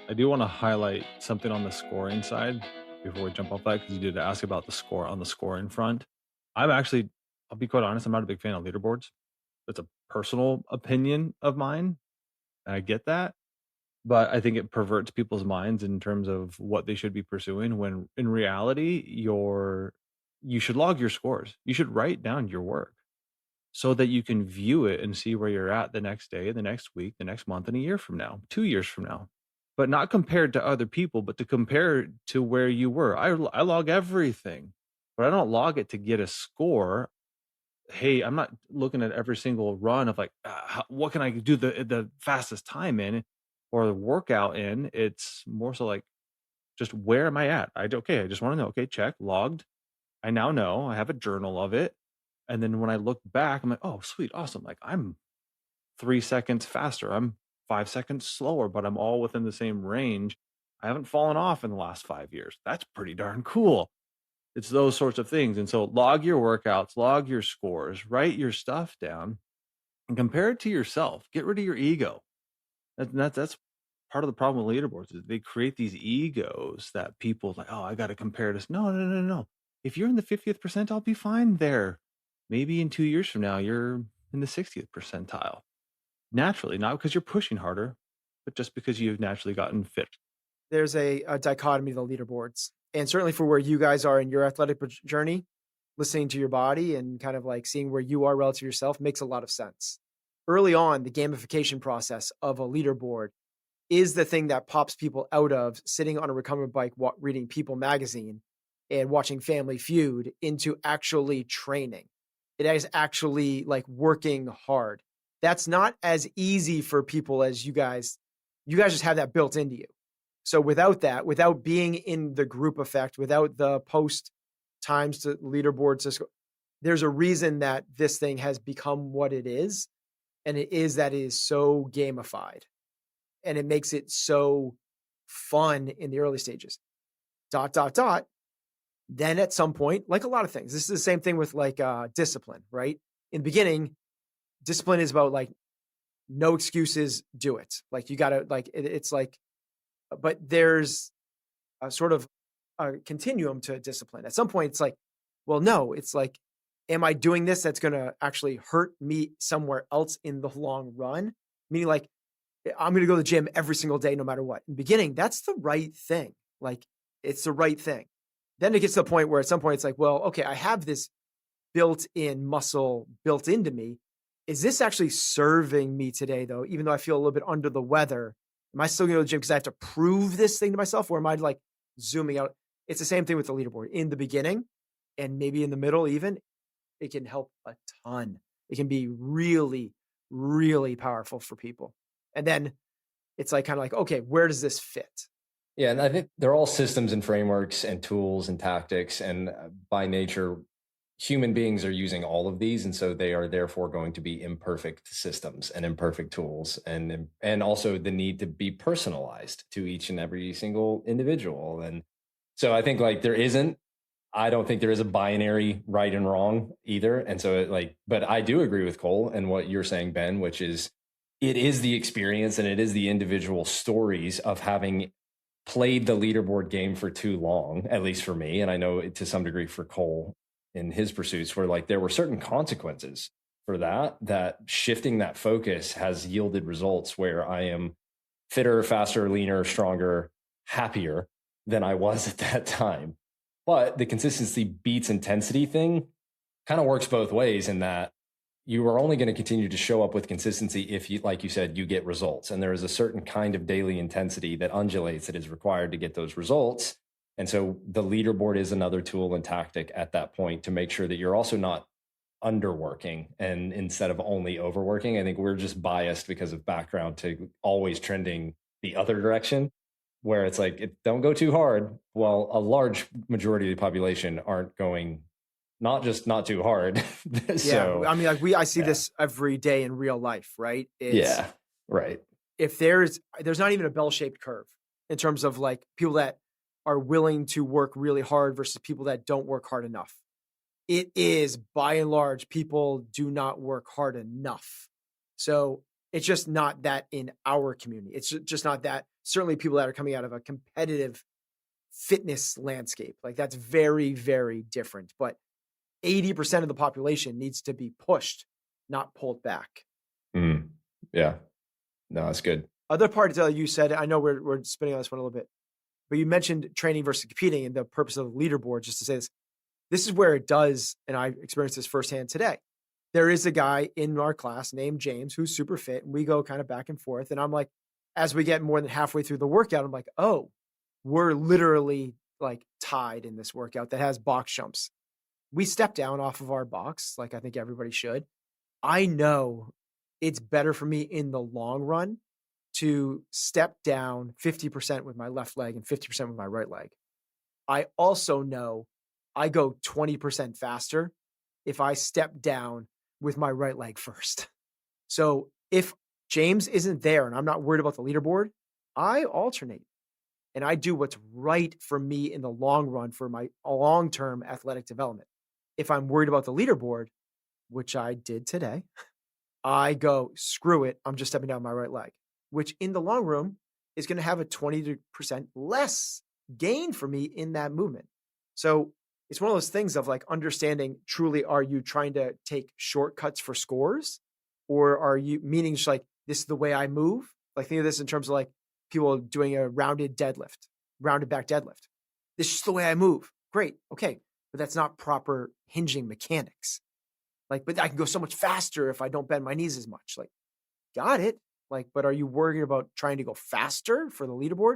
I do want to highlight something on the scoring side before we jump off that, because you did ask about the score on the scoring front. I'll be quite honest, I'm not a big fan of leaderboards. It's a personal opinion of mine, and I get that. But I think it perverts people's minds in terms of what they should be pursuing, when in reality, you should log your scores. You should write down your work so that you can view it and see where you're at the next day, the next week, the next month, and a year from now, 2 years from now. But not compared to other people, but to compare to where you were. I log everything, but I don't log it to get a score. Hey, I'm not looking at every single run of like, what can I do the fastest time in or the workout in. It's more so like, just where am I at? I just want to know, okay, check, logged. I now know, I have a journal of it. And then when I look back, I'm like, oh, sweet, awesome. Like I'm 3 seconds faster. I'm 5 seconds slower, but I'm all within the same range. I haven't fallen off in the last 5 years. That's pretty darn cool. It's those sorts of things. And so log your workouts, log your scores, write your stuff down, and compare it to yourself. Get rid of your ego. That's part of the problem with leaderboards, is they create these egos that people like, oh, I got to compare this. No. If you're in the 50th percentile, be fine there. Maybe in 2 years from now, you're in the 60th percentile. Naturally, not because you're pushing harder, but just because you've naturally gotten fit. There's a dichotomy of the leaderboards. And certainly for where you guys are in your athletic journey, listening to your body and kind of like seeing where you are relative to yourself makes a lot of sense. Early on, the gamification process of a leaderboard is the thing that pops people out of sitting on a recumbent bike, reading People magazine and watching Family Feud, into actually training. It is actually like working hard. That's not as easy for people as you guys just have that built into you. So without that, without being in the group effect, without the post times to leaderboards, there's a reason that this thing has become what it is. And it is so gamified, and it makes it so fun in the early stages. ... Then at some point, like a lot of things, this is the same thing with like discipline, right? In the beginning, discipline is about like, no excuses, do it. Like you gotta like, it's like, but there's a sort of a continuum to discipline. At some point it's like, well, no, it's like, am I doing this that's going to actually hurt me somewhere else in the long run? Meaning like, I'm going to go to the gym every single day, no matter what. In the beginning, that's the right thing. Like it's the right thing. Then it gets to the point where at some point it's like, well, okay, I have this built-in muscle built into me. Is this actually serving me today though? Even though I feel a little bit under the weather, am I still going to the gym because I have to prove this thing to myself, or am I like zooming out? It's the same thing with the leaderboard. In the beginning and maybe in the middle even, it can help a ton. It can be really, really powerful for people. And then it's like kind of like, okay, where does this fit? Yeah, and I think they're all systems and frameworks and tools and tactics. And by nature, human beings are using all of these. And so they are therefore going to be imperfect systems and imperfect tools. And also the need to be personalized to each and every single individual. And so I think like there isn't I don't think there is a binary right and wrong either. And so but I do agree with Cole and what you're saying, Ben, which is it is the experience and it is the individual stories of having played the leaderboard game for too long, at least for me. And I know to some degree for Cole in his pursuits, where there were certain consequences for that shifting that focus has yielded results where I am fitter, faster, leaner, stronger, happier than I was at that time. But the consistency beats intensity thing kind of works both ways in that you are only going to continue to show up with consistency if you, like you said, you get results. And there is a certain kind of daily intensity that undulates that is required to get those results. And so the leaderboard is another tool and tactic at that point to make sure that you're also not underworking and instead of only overworking. I think we're just biased because of background to always trending the other direction, where it's don't go too hard. Well, a large majority of the population aren't going not too hard. So, yeah, I mean, I see this every day in real life, right? Yeah, right. If there's not even a bell-shaped curve in terms of people that are willing to work really hard versus people that don't work hard enough. It is, by and large, people do not work hard enough. So it's just not that in our community. It's just not that. Certainly people that are coming out of a competitive fitness landscape, that's very, very different. But 80% of the population needs to be pushed, not pulled back. Yeah. No, that's good. Other part you said, I know we're spinning on this one a little bit, but you mentioned training versus competing and the purpose of the leaderboard, just to say this is where it does, and I experienced this firsthand today. There is a guy in our class named James who's super fit, and we go kind of back and forth. And I'm like, as we get more than halfway through the workout, I'm like, oh, we're literally tied in this workout that has box jumps. We step down off of our box, I think everybody should. I know it's better for me in the long run to step down 50% with my left leg and 50% with my right leg. I also know I go 20% faster if I step down with my right leg first. So if James isn't there and I'm not worried about the leaderboard, I alternate and I do what's right for me in the long run for my long-term athletic development. If I'm worried about the leaderboard, which I did today, I go, screw it, I'm just stepping down my right leg, which in the long run is going to have a 20% less gain for me in that movement. So it's one of those things of understanding truly, are you trying to take shortcuts for scores, or are you meaning just this is the way I move? Think of this in terms of people doing a rounded back deadlift. This is just the way I move. Great. Okay. But that's not proper hinging mechanics. But I can go so much faster if I don't bend my knees as much. Got it. But are you worried about trying to go faster for the leaderboard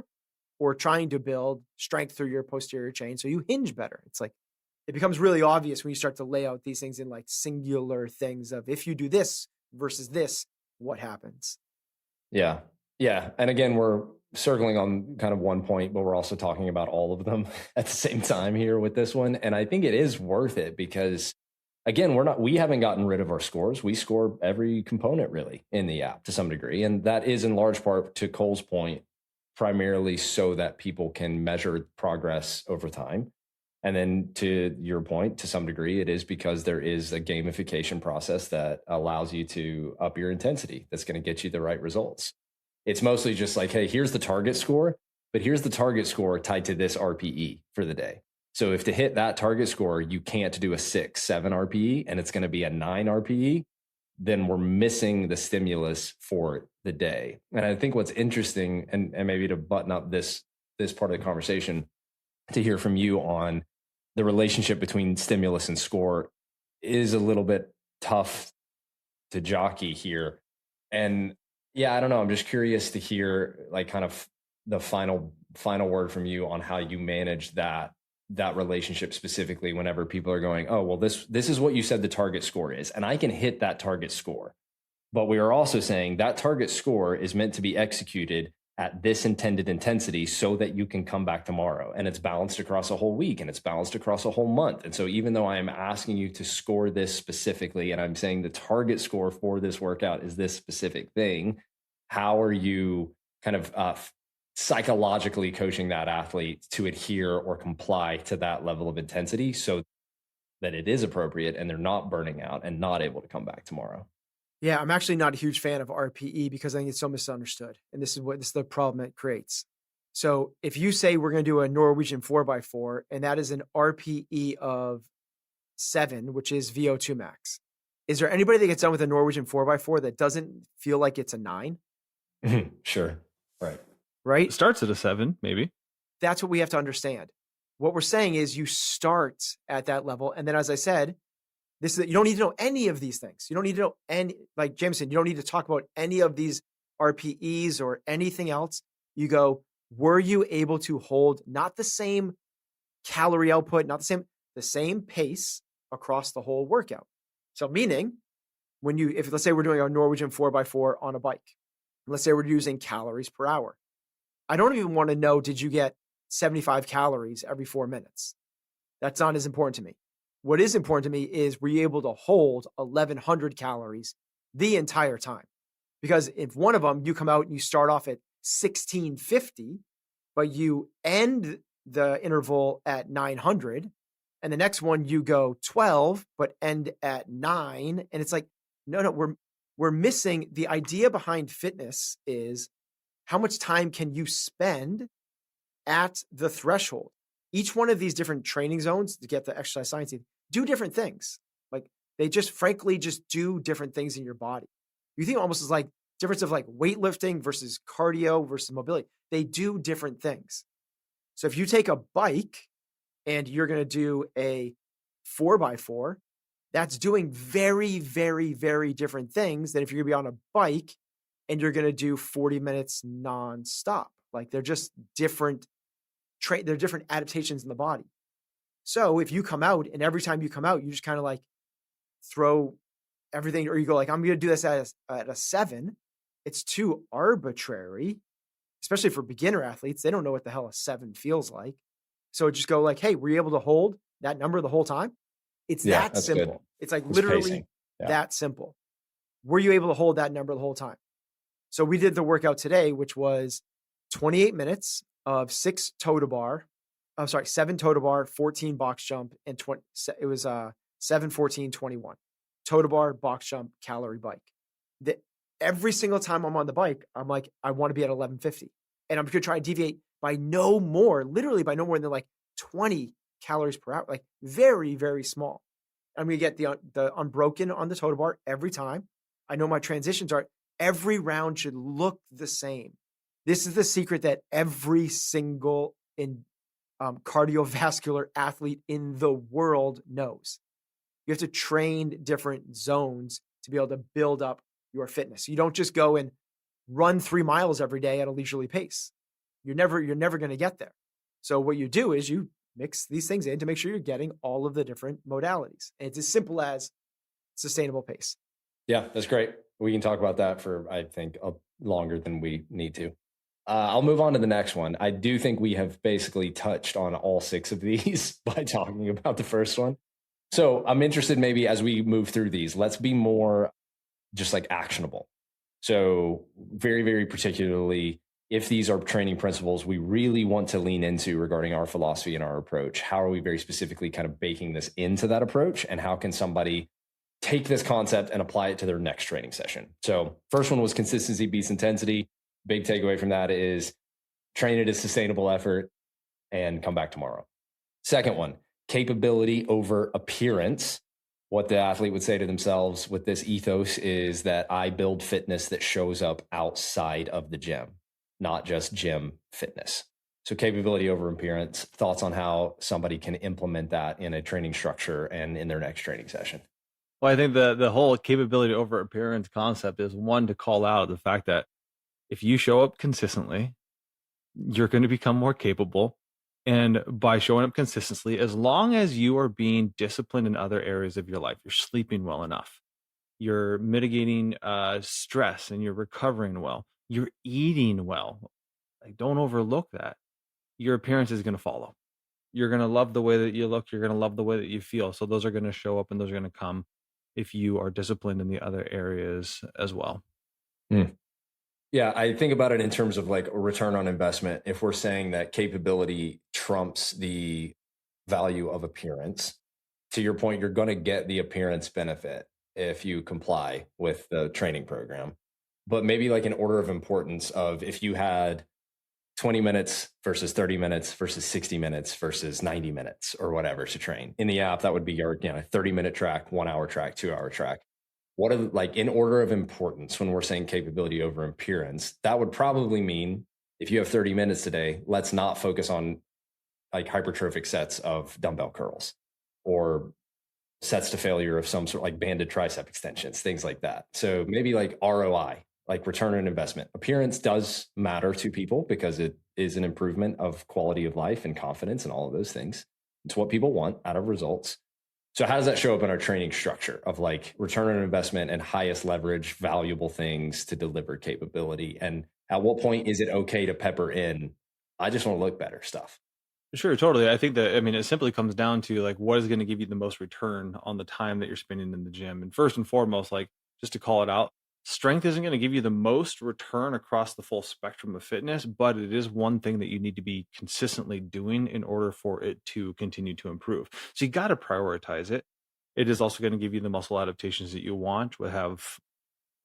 or trying to build strength through your posterior chain so you hinge better? It's it becomes really obvious when you start to lay out these things in singular things of if you do this versus this, what happens? Yeah. Yeah. And again, we're circling on kind of one point, but we're also talking about all of them at the same time here with this one. And I think it is worth it because again, we haven't gotten rid of our scores. We score every component really in the app to some degree. And that is in large part, to Cole's point, primarily so that people can measure progress over time. And then to your point, to some degree, it is because there is a gamification process that allows you to up your intensity. That's going to get you the right results. It's mostly just hey, here's the target score, but here's the target score tied to this RPE for the day. So if to hit that target score, you can't do a 6, 7 RPE and it's going to be a 9 RPE, then we're missing the stimulus for the day. And I think what's interesting, and maybe to button up this part of the conversation, to hear from you on the relationship between stimulus and score is a little bit tough to jockey here. And yeah, I don't know. I'm just curious to hear kind of the final word from you on how you manage that relationship specifically whenever people are going, oh, well, this is what you said the target score is, and I can hit that target score. But we are also saying that target score is meant to be executed at this intended intensity so that you can come back tomorrow. And it's balanced across a whole week and it's balanced across a whole month. And so even though I am asking you to score this specifically, and I'm saying the target score for this workout is this specific thing, how are you kind of psychologically coaching that athlete to adhere or comply to that level of intensity so that it is appropriate and they're not burning out and not able to come back tomorrow. Yeah, I'm actually not a huge fan of RPE because I think it's so misunderstood. And this is the problem it creates. So if you say we're going to do a Norwegian 4x4, and that is an RPE of 7, which is VO2 max, is there anybody that gets done with a Norwegian 4x4 that doesn't feel like it's a 9? Sure. Right? It starts at a 7, maybe. That's what we have to understand. What we're saying is you start at that level. And then, as I said, you don't need to know any of these things. You don't need to know any, like Jamison, you don't need to talk about any of these RPEs or anything else. You go, were you able to hold not the same calorie output, not the same pace across the whole workout? So meaning if let's say we're doing a Norwegian 4x4 on a bike, let's say we're using calories per hour. I don't even want to know, did you get 75 calories every 4 minutes? That's not as important to me. What is important to me is, were you able to hold 1,100 calories the entire time? Because if one of them, you come out and you start off at 1,650, but you end the interval at 900, and the next one you go 12, but end at 9. And it's like, no, we're missing the idea behind fitness is how much time can you spend at the threshold? Each one of these different training zones, to get the exercise science, do different things. Like they just frankly just do different things in your body. You think almost as like difference of like weightlifting versus cardio versus mobility. They do different things. So if you take a bike and you're going to do a 4x4, that's doing very, very, very different things than if you're going to be on a bike and you're going to do 40 minutes nonstop. Like they're just different. They're different adaptations in the body. So if you come out and every time you come out, you just kind of like throw everything, or you go like, I'm going to do this at a 7. It's too arbitrary, especially for beginner athletes. They don't know what the hell a 7 feels like. So just go like, hey, were you able to hold that number the whole time? It's that simple. Good. It's like literally that simple. Were you able to hold that number the whole time? So we did the workout today, which was 28 minutes of 7 toe to bar, 14 box jump, and it was 7, 14, 21. Toe to bar, box jump, calorie bike. Every single time I'm on the bike, I'm like, I want to be at 1150. And I'm going to try to deviate by no more than like 20 calories per hour, like very, very small. I'm going to get the unbroken on the toe to bar every time. I know my transitions every round should look the same. This is the secret that every single cardiovascular athlete in the world knows. You have to train different zones to be able to build up your fitness. You don't just go and run 3 miles every day at a leisurely pace. You're never going to get there. So what you do is you mix these things in to make sure you're getting all of the different modalities. And it's as simple as sustainable pace. Yeah, that's great. We can talk about that for, I think, longer than we need to. I'll move on to the next one. I do think we have basically touched on all 6 of these by talking about the first one. So I'm interested, maybe as we move through these, let's be more just like actionable. So very, very particularly, if these are training principles we really want to lean into regarding our philosophy and our approach, how are we very specifically kind of baking this into that approach? And how can somebody take this concept and apply it to their next training session? So first one was consistency beats intensity. Big takeaway from that is train it as sustainable effort and come back tomorrow. Second one, capability over appearance. What the athlete would say to themselves with this ethos is that I build fitness that shows up outside of the gym, not just gym fitness. So capability over appearance, thoughts on how somebody can implement that in a training structure and in their next training session. Well, I think the whole capability over appearance concept is one to call out the fact that if you show up consistently, you're going to become more capable. And by showing up consistently, as long as you are being disciplined in other areas of your life, you're sleeping well enough, you're mitigating stress, and you're recovering well, you're eating well. Like, don't overlook that. Your appearance is going to follow. You're going to love the way that you look. You're going to love the way that you feel. So those are going to show up, and those are going to come if you are disciplined in the other areas as well. Yeah, I think about it in terms of like a return on investment. If we're saying that capability trumps the value of appearance, to your point, you're going to get the appearance benefit if you comply with the training program. But maybe like an order of importance of if you had 20 minutes versus 30 minutes versus 60 minutes versus 90 minutes or whatever to train. In the app, that would be your 30-minute track, 1 hour track, 2 hour track. What are like in order of importance when we're saying capability over appearance? That would probably mean if you have 30 minutes today, let's not focus on like hypertrophic sets of dumbbell curls or sets to failure of some sort, like banded tricep extensions, things like that. So maybe like ROI, like return on investment. Appearance does matter to people because it is an improvement of quality of life and confidence and all of those things. It's what people want out of results. So how does that show up in our training structure of like return on investment and highest leverage, valuable things to deliver capability? And at what point is it okay to pepper in, I just want to look better stuff? Sure, totally. I think that, I mean, it simply comes down to like, what is going to give you the most return on the time that you're spending in the gym? And first and foremost, like, just to call it out, strength isn't going to give you the most return across the full spectrum of fitness, but it is one thing that you need to be consistently doing in order for it to continue to improve. So you got to prioritize it. It is also going to give you the muscle adaptations that you want, will have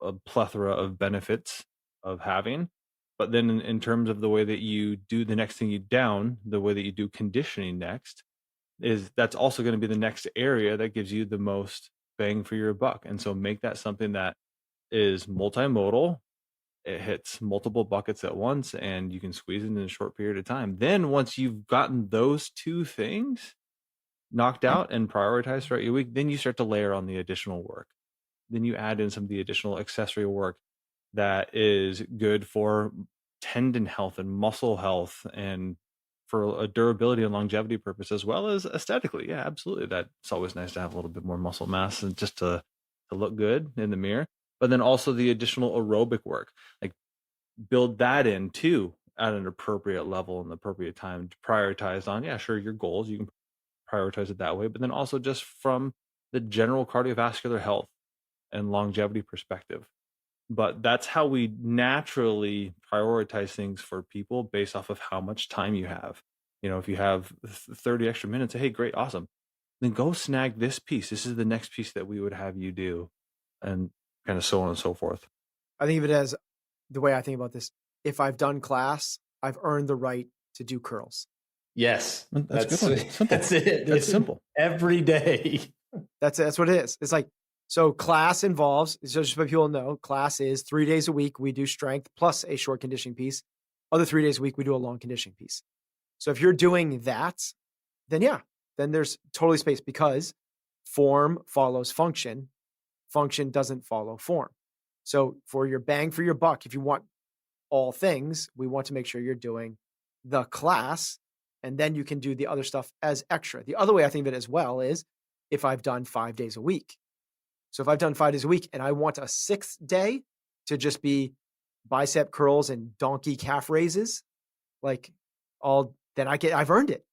a plethora of benefits of having. But then in terms of the way that you do the next thing you down, the way that you do conditioning next, is that's also going to be the next area that gives you the most bang for your buck. And so make that something that is multimodal. It hits multiple buckets at once and you can squeeze it in a short period of time. Then once you've gotten those two things knocked out and prioritized throughout your week, then you start to layer on the additional work. Then you add in some of the additional accessory work that is good for tendon health and muscle health and for a durability and longevity purpose, as well as aesthetically. Yeah, absolutely. That's always nice to have a little bit more muscle mass and just to look good in the mirror. But then also the additional aerobic work, like build that in too at an appropriate level and the appropriate time to prioritize on, yeah, sure, your goals, you can prioritize it that way, but then also just from the general cardiovascular health and longevity perspective. But that's how we naturally prioritize things for people based off of how much time you have. You know, if you have 30 extra minutes, hey, great, awesome. Then go snag this piece. This is the next piece that we would have you do, and kind of so on and so forth. I think of it as the way I think about this. If I've done class, I've earned the right to do curls. Yes, That's a good one. Simple. That's it. That's simple. Every day. That's what it is. It's like, so class involves, so just so people know, class is 3 days a week. We do strength plus a short conditioning piece. Other 3 days a week, we do a long conditioning piece. So if you're doing that, then yeah, then there's totally space because form follows function. Function doesn't follow form. So for your bang for your buck, if you want all things, we want to make sure you're doing the class and then you can do the other stuff as extra. The other way I think of it as well is if I've done 5 days a week. So if I've done 5 days a week and I want a sixth day to just be bicep curls and donkey calf raises, like then I've earned it.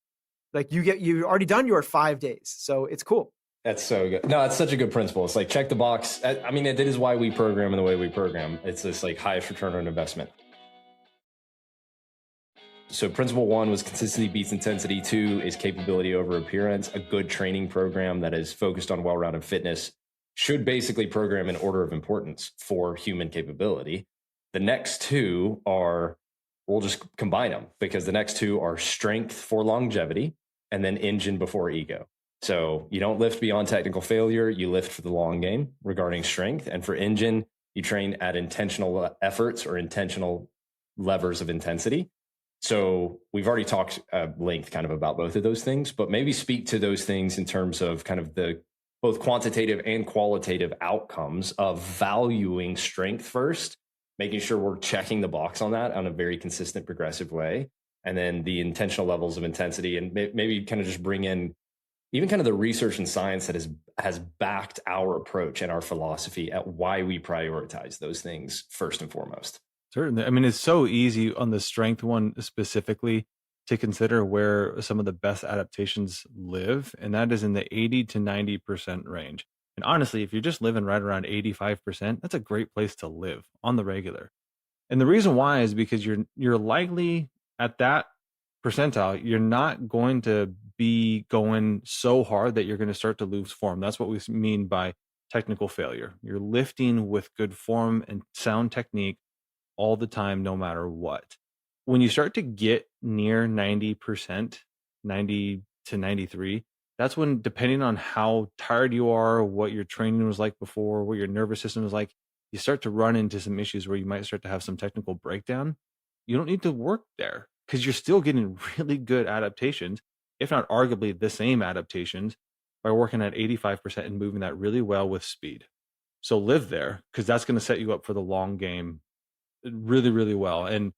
Like you've already done your 5 days. So it's cool. That's so good. No, it's such a good principle. It's like check the box. I mean, that is why we program in the way we program. It's this like highest return on investment. So principle 1 was consistency beats intensity. 2 is capability over appearance. A good training program that is focused on well-rounded fitness should basically program in order of importance for human capability. The next 2 are, we'll just combine them because the next 2 are strength for longevity and then engine before ego. So you don't lift beyond technical failure, you lift for the long game regarding strength. And for engine, you train at intentional efforts or intentional levers of intensity. So we've already talked at length kind of about both of those things, but maybe speak to those things in terms of kind of the both quantitative and qualitative outcomes of valuing strength first, making sure we're checking the box on that on a very consistent, progressive way. And then the intentional levels of intensity, and maybe kind of just bring in even kind of the research and science that has backed our approach and our philosophy at why we prioritize those things first and foremost. Certainly. I mean, it's so easy on the strength one specifically to consider where some of the best adaptations live, and that is in the 80 to 90% range. And honestly, if you're just living right around 85%, that's a great place to live on the regular. And the reason why is because you're likely at that percentile, you're not going to be going so hard that you're going to start to lose form. That's what we mean by technical failure. You're lifting with good form and sound technique all the time, no matter what. When you start to get near 90%, 90 to 93, that's when, depending on how tired you are, what your training was like before, what your nervous system was like, you start to run into some issues where you might start to have some technical breakdown. You don't need to work there because you're still getting really good adaptations, if not arguably the same adaptations, by working at 85% and moving that really well with speed. So live there, because that's going to set you up for the long game really, really well. And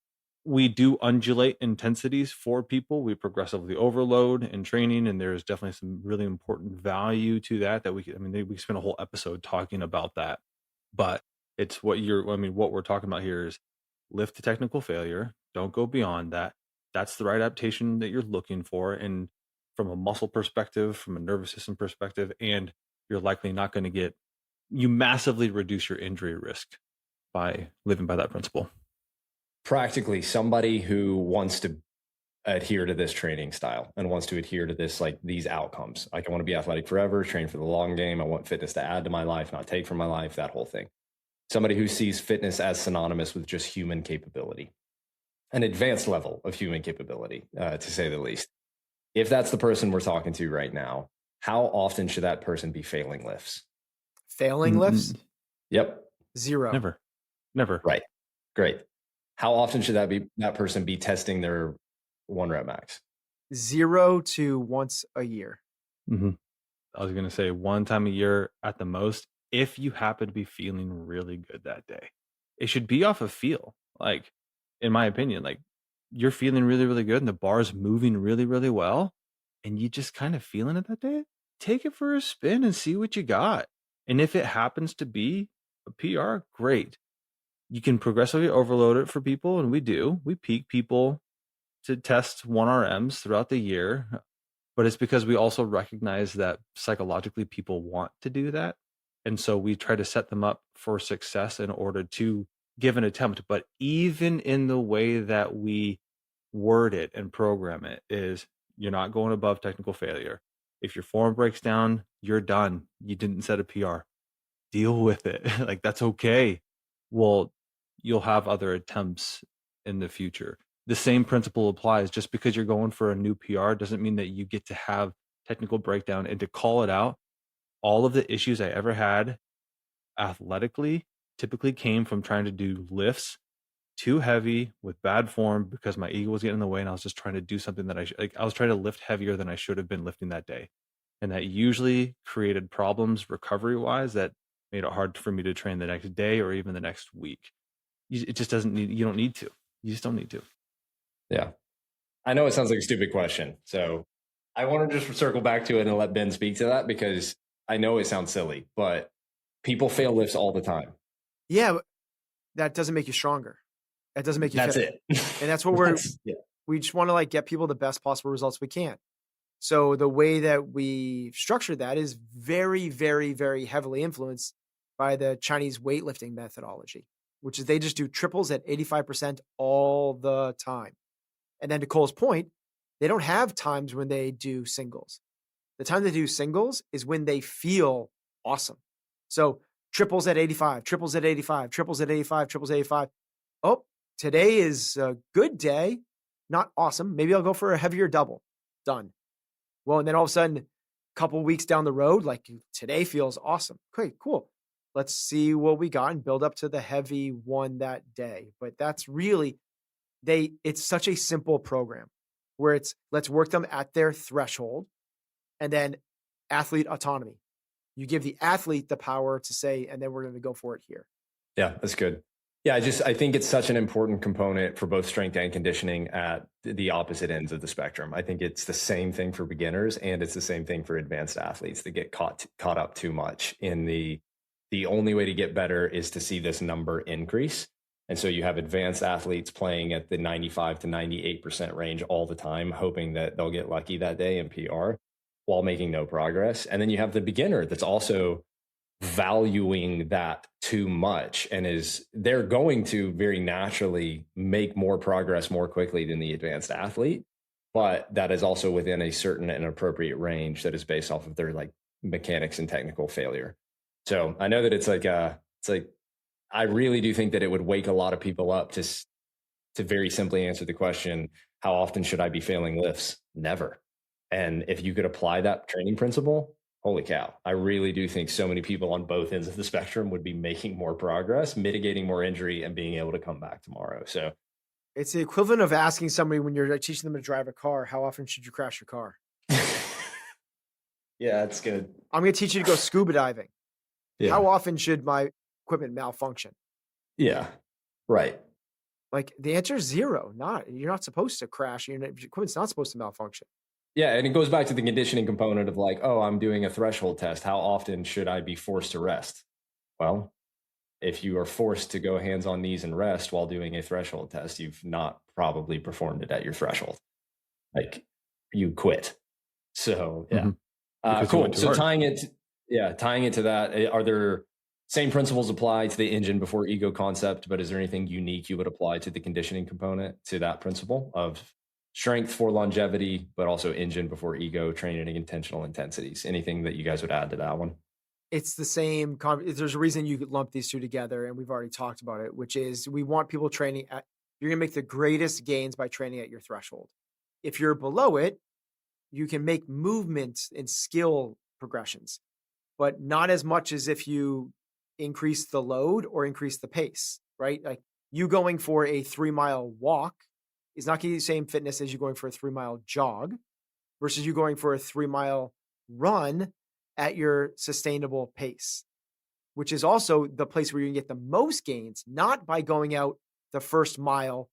we do undulate intensities for people. We progressively overload in training, and there's definitely some really important value to that we spent a whole episode talking about that. But it's what we're talking about here is lift to technical failure. Don't go beyond that. That's the right adaptation that you're looking for. And from a muscle perspective, from a nervous system perspective, and you're likely not going to you massively reduce your injury risk by living by that principle. Practically, somebody who wants to adhere to this training style and wants to adhere to this, like these outcomes. Like, I want to be athletic forever, train for the long game. I want fitness to add to my life, not take from my life, that whole thing. Somebody who sees fitness as synonymous with just human capability, an advanced level of human capability, to say the least. If that's the person we're talking to right now, how often should that person be failing lifts? Failing lifts? Yep. 0. Never. Right. Great. How often should that person be testing their 1 rep max? 0 to once a year. Mm-hmm. I was going to say 1 time a year at the most, if you happen to be feeling really good that day. It should be off of feel. Like, in my opinion, like, you're feeling really, really good and the bar's moving really, really well, and you just kind of feeling it that day, take it for a spin and see what you got. And if it happens to be a PR, great. You can progressively overload it for people, and we peak people to test 1 RMs throughout the year, but it's because we also recognize that psychologically people want to do that. And so we try to set them up for success in order to give an attempt. But even in the way that we word it and program it is, you're not going above technical failure. If your form breaks down, you're done. You didn't set a PR. Deal with it. Like, that's okay. Well, you'll have other attempts in the future. The same principle applies. Just because you're going for a new PR doesn't mean that you get to have technical breakdown. And to call it out, all of the issues I ever had athletically typically came from trying to do lifts too heavy with bad form because my ego was getting in the way, and I was just trying to do something that I was trying to lift heavier than I should have been lifting that day. And that usually created problems recovery wise that made it hard for me to train the next day or even the next week. It just doesn't need, you don't need to. You just don't need to. Yeah. I know it sounds like a stupid question. So I want to just circle back to it and let Ben speak to that, because I know it sounds silly, but people fail lifts all the time. Yeah, but that doesn't make you stronger. That doesn't make you That's fit. it. And that's what we just want to, like, get people the best possible results we can. So the way that we structure that is very, very, very heavily influenced by the Chinese weightlifting methodology, which is they just do triples at 85% all the time. And then to Cole's point, they don't have times when they do singles. The time they do singles is when they feel awesome. So triples at 85, triples at 85, triples at 85, triples at 85. Oh, today is a good day. Not awesome. Maybe I'll go for a heavier double. Done. Well, and then all of a sudden, a couple weeks down the road, like, today feels awesome. Okay, cool. Let's see what we got and build up to the heavy one that day. But that's really, it's such a simple program where it's, let's work them at their threshold, and then athlete autonomy. You give the athlete the power to say, and then we're going to go for it here. Yeah, that's good. Yeah, I think it's such an important component for both strength and conditioning at the opposite ends of the spectrum. I think it's the same thing for beginners, and it's the same thing for advanced athletes that get caught up too much in the only way to get better is to see this number increase. And so you have advanced athletes playing at the 95 to 98% range all the time, hoping that they'll get lucky that day in PR while making no progress. And then you have the beginner that's also valuing that too much, and they're going to very naturally make more progress more quickly than the advanced athlete, but that is also within a certain and appropriate range that is based off of their like mechanics and technical failure. So I know that it's like I really do think that it would wake a lot of people up to very simply answer the question, how often should I be failing lifts? Never. And if you could apply that training principle, holy cow, I really do think so many people on both ends of the spectrum would be making more progress, mitigating more injury, and being able to come back tomorrow. So It's the equivalent of asking somebody when you're teaching them to drive a car, how often should you crash your car? yeah, that's good. I'm going to teach you to go scuba diving. Yeah. How often should my equipment malfunction? Yeah. Right. Like the answer is zero. You're not supposed to crash. Your equipment's not supposed to malfunction. Yeah, and it goes back to the conditioning component of like, oh, I'm doing a threshold test. How often should I be forced to rest? Well, if you are forced to go hands on knees and rest while doing a threshold test, you've not probably performed it at your threshold. Like you quit. So yeah, cool. So tying it to that, are there same principles apply to the engine before ego concept, but is there anything unique you would apply to the conditioning component to that principle of strength for longevity, but also engine before ego, training and intentional intensities? Anything that you guys would add to that one? It's the same. There's a reason you could lump these two together, and we've already talked about it, which is we want people training at, you're going to make the greatest gains by training at your threshold. If you're below it, you can make movements and skill progressions, but not as much as if you increase the load or increase the pace, right? Like you going for a 3-mile walk is not getting the same fitness as you going for a 3-mile jog versus you going for a 3-mile run at your sustainable pace, which is also the place where you can get the most gains, not by going out the first mile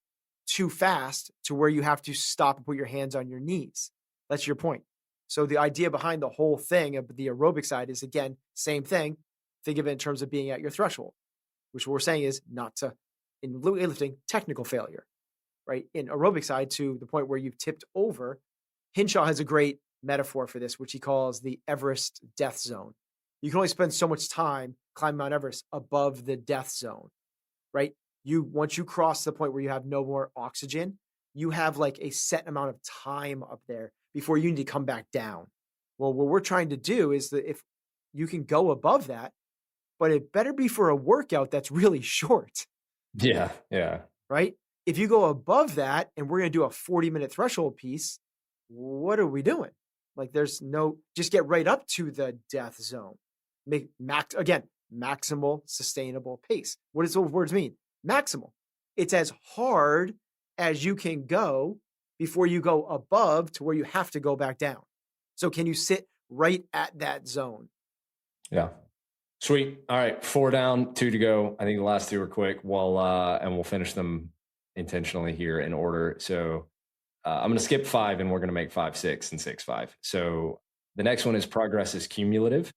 too fast to where you have to stop and put your hands on your knees. That's your point. So the idea behind the whole thing of the aerobic side is, again, same thing. Think of it in terms of being at your threshold, which what we're saying is not to, in weightlifting, technical failure. Right? In aerobic side, to the point where you've tipped over. Hinshaw has a great metaphor for this, which he calls the Everest death zone. You can only spend so much time climbing Mount Everest above the death zone, right? Once you cross the point where you have no more oxygen, you have like a set amount of time up there before you need to come back down. Well, what we're trying to do is that if you can go above that, but it better be for a workout that's really short. Yeah. Right? If you go above that and we're going to do a 40-minute threshold piece, what are we doing? Like just get right up to the death zone. Make maximal sustainable pace. What does those words mean? Maximal. It's as hard as you can go before you go above to where you have to go back down. So can you sit right at that zone? Yeah. Sweet. All right. 4 down, 2 to go. I think the last 2 are quick. And we'll finish them intentionally here in order. So I'm going to skip 5 and we're going to make 5, 6 and 6, 5. So the next one is progress is cumulative.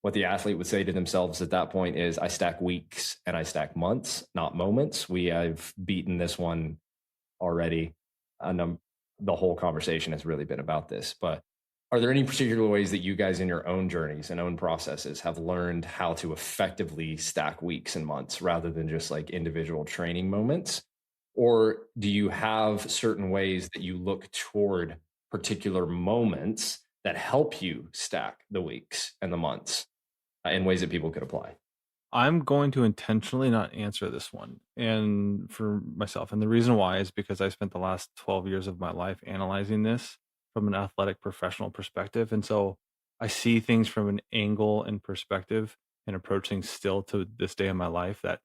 What the athlete would say to themselves at that point is I stack weeks and I stack months, not moments. I've beaten this one already. The whole conversation has really been about this, but are there any particular ways that you guys in your own journeys and own processes have learned how to effectively stack weeks and months rather than just like individual training moments? Or do you have certain ways that you look toward particular moments that help you stack the weeks and the months in ways that people could apply? I'm going to intentionally not answer this one, and for myself. And the reason why is because I spent the last 12 years of my life analyzing this from an athletic professional perspective. And so I see things from an angle and perspective and approach things still to this day in my life that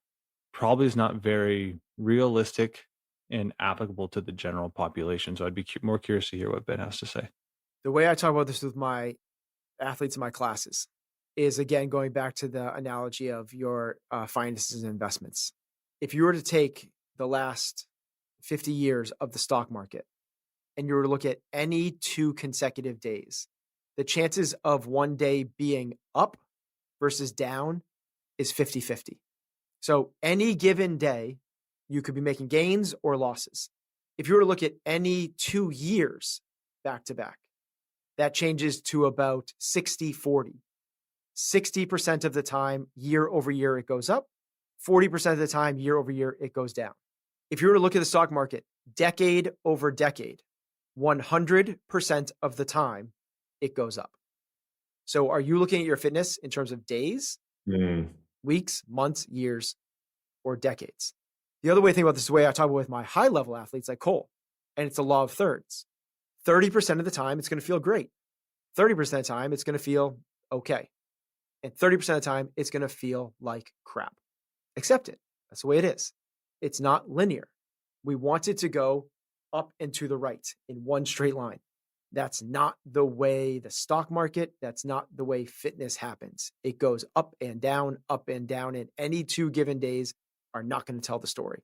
probably is not very realistic and applicable to the general population. So I'd be more curious to hear what Ben has to say. The way I talk about this with my athletes in my classes is, again, going back to the analogy of your finances and investments. If you were to take the last 50 years of the stock market and you were to look at any 2 consecutive days, the chances of one day being up versus down is 50-50. So any given day, you could be making gains or losses. If you were to look at any 2 years back to back, that changes to about 60-40. 60% of the time, year over year, it goes up. 40% of the time, year over year, it goes down. If you were to look at the stock market, decade over decade, 100% of the time, it goes up. So are you looking at your fitness in terms of days, weeks, months, years, or decades? The other way to think about this is the way I talk about with my high level athletes like Cole, and it's a law of thirds. 30% of the time, it's going to feel great. 30% of the time, it's going to feel okay. And 30% of the time, it's going to feel like crap. Accept it. That's the way it is. It's not linear. We want it to go up and to the right in one straight line. That's not the way the stock market, that's not the way fitness happens. It goes up and down, and any 2 given days are not going to tell the story.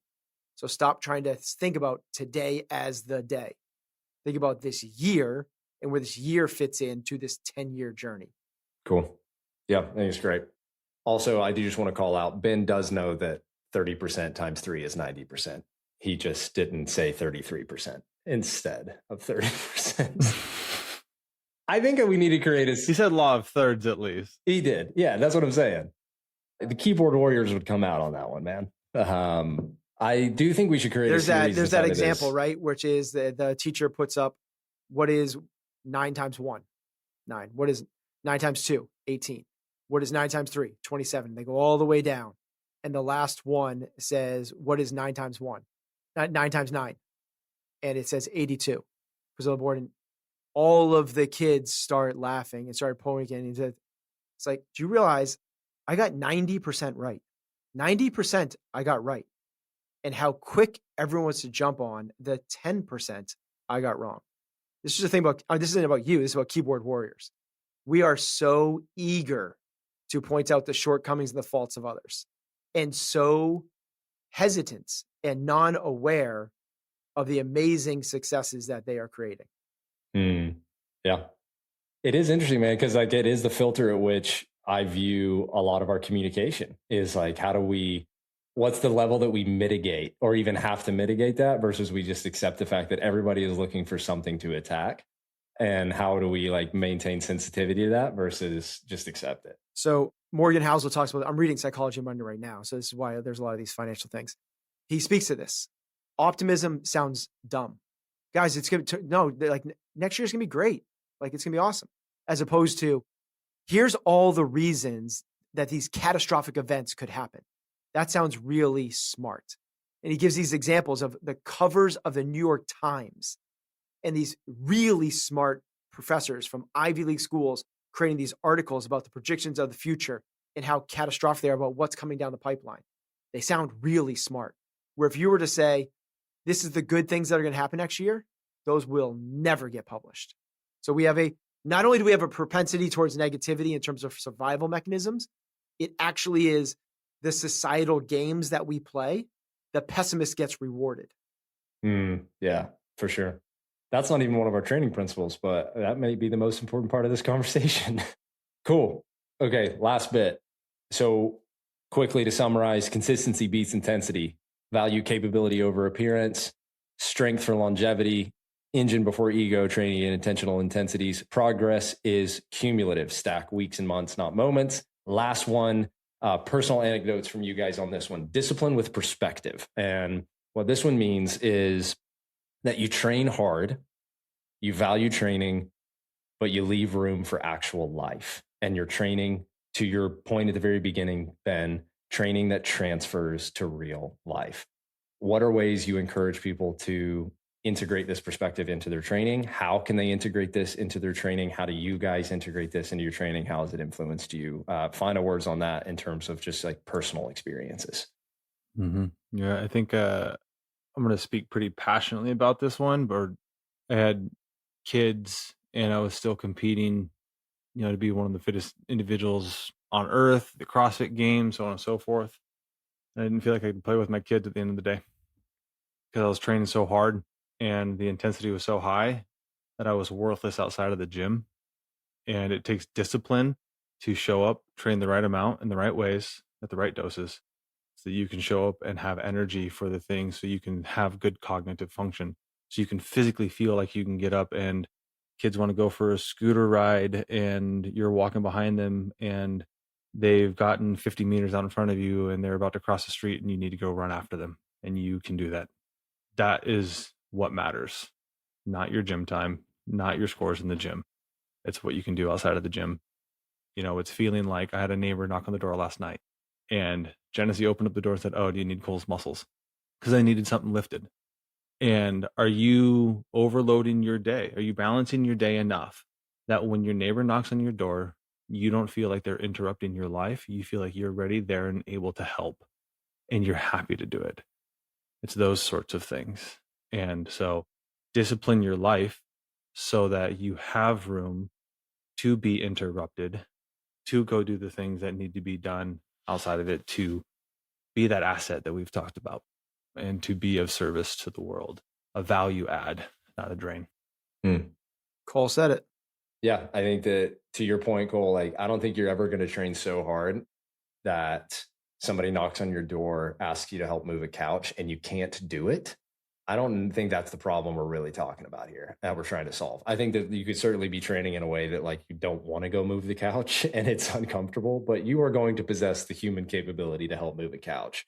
So stop trying to think about today as the day. Think about this year and where this year fits into this 10-year journey. Cool. Yeah, I think it's great. Also, I do just want to call out, Ben does know that 30% times 3 is 90%. He just didn't say 33% instead of 30%. I think we need to create a... He said law of thirds at least. He did. Yeah, that's what I'm saying. The keyboard warriors would come out on that one, man. I do think we should create there's a series. There's that example, right? Which is the teacher puts up, what is 9 times 1? 9. What is 9 times 2? 18. What is 9 times 3? 27. They go all the way down. And the last one says, what is 9 times 1? 9 times 9. And it says 82. Puts on the board, and all of the kids start laughing and started pointing. And he said, it's like, do you realize I got 90% right? 90% I got right. And how quick everyone wants to jump on the 10% I got wrong. This is the thing about, this isn't about you. This is about keyboard warriors. We are so eager to point out the shortcomings and the faults of others, and so hesitant and non-aware of the amazing successes that they are creating. Yeah. It is interesting, man, because like it is the filter at which I view a lot of our communication is like, what's the level that we mitigate or even have to mitigate that versus we just accept the fact that everybody is looking for something to attack. And how do we like maintain sensitivity to that versus just accept it? So Morgan Housel talks about, I'm reading Psychology Monday right now. So this is why there's a lot of these financial things. He speaks to this. Optimism sounds dumb. Guys, it's going to, no, like next year's going to be great. Like it's going to be awesome. As opposed to, here's all the reasons that these catastrophic events could happen. That sounds really smart. And he gives these examples of the covers of the New York Times and these really smart professors from Ivy League schools creating these articles about the predictions of the future and how catastrophic they are about what's coming down the pipeline. They sound really smart. Where if you were to say, this is the good things that are going to happen next year, those will never get published. So we have not only do we have a propensity towards negativity in terms of survival mechanisms, it actually is the societal games that we play. The pessimist gets rewarded. Yeah, for sure. That's not even one of our training principles, but that may be the most important part of this conversation. Cool. Okay, last bit. So quickly to summarize, consistency beats intensity, value capability over appearance, strength for longevity, engine before ego, training in intentional intensities. Progress is cumulative, stack weeks and months, not moments. Last one, personal anecdotes from you guys on this one. Discipline with perspective. And what this one means is that you train hard, you value training, but you leave room for actual life. And you're training, to your point at the very beginning, Ben, training that transfers to real life. What are ways you encourage people to integrate this perspective into their training? How can they integrate this into their training? How do you guys integrate this into your training? How has it influenced you? Final words on that in terms of just like personal experiences. Yeah, I think I'm going to speak pretty passionately about this one, but I had kids and I was still competing, to be one of the fittest individuals on earth, the CrossFit Games, so on and so forth. And I didn't feel like I could play with my kids at the end of the day because I was training so hard and the intensity was so high that I was worthless outside of the gym. And it takes discipline to show up, train the right amount in the right ways at the right doses so that you can show up and have energy for the things, so you can have good cognitive function, so you can physically feel like you can get up and kids want to go for a scooter ride and you're walking behind them and they've gotten 50 meters out in front of you and they're about to cross the street and you need to go run after them, and you can do that. That is what matters, not your gym time, not your scores in the gym. It's what you can do outside of the gym. It's feeling like I had a neighbor knock on the door last night and Genesee opened up the door and said, "Oh, do you need Cole's muscles?" Because I needed something lifted. And are you overloading your day? Are you balancing your day enough that when your neighbor knocks on your door, you don't feel like they're interrupting your life? You feel like you're ready, there, and able to help, and you're happy to do it. It's those sorts of things. And so discipline your life so that you have room to be interrupted, to go do the things that need to be done outside of it, to be that asset that we've talked about, and to be of service to the world, a value add, not a drain. Cole said it. Yeah, I think that, to your point, Cole, like, I don't think you're ever going to train so hard that somebody knocks on your door, asks you to help move a couch, and you can't do it. I don't think that's the problem we're really talking about here, that we're trying to solve. I think that you could certainly be training in a way that, like, you don't want to go move the couch and it's uncomfortable, but you are going to possess the human capability to help move a couch,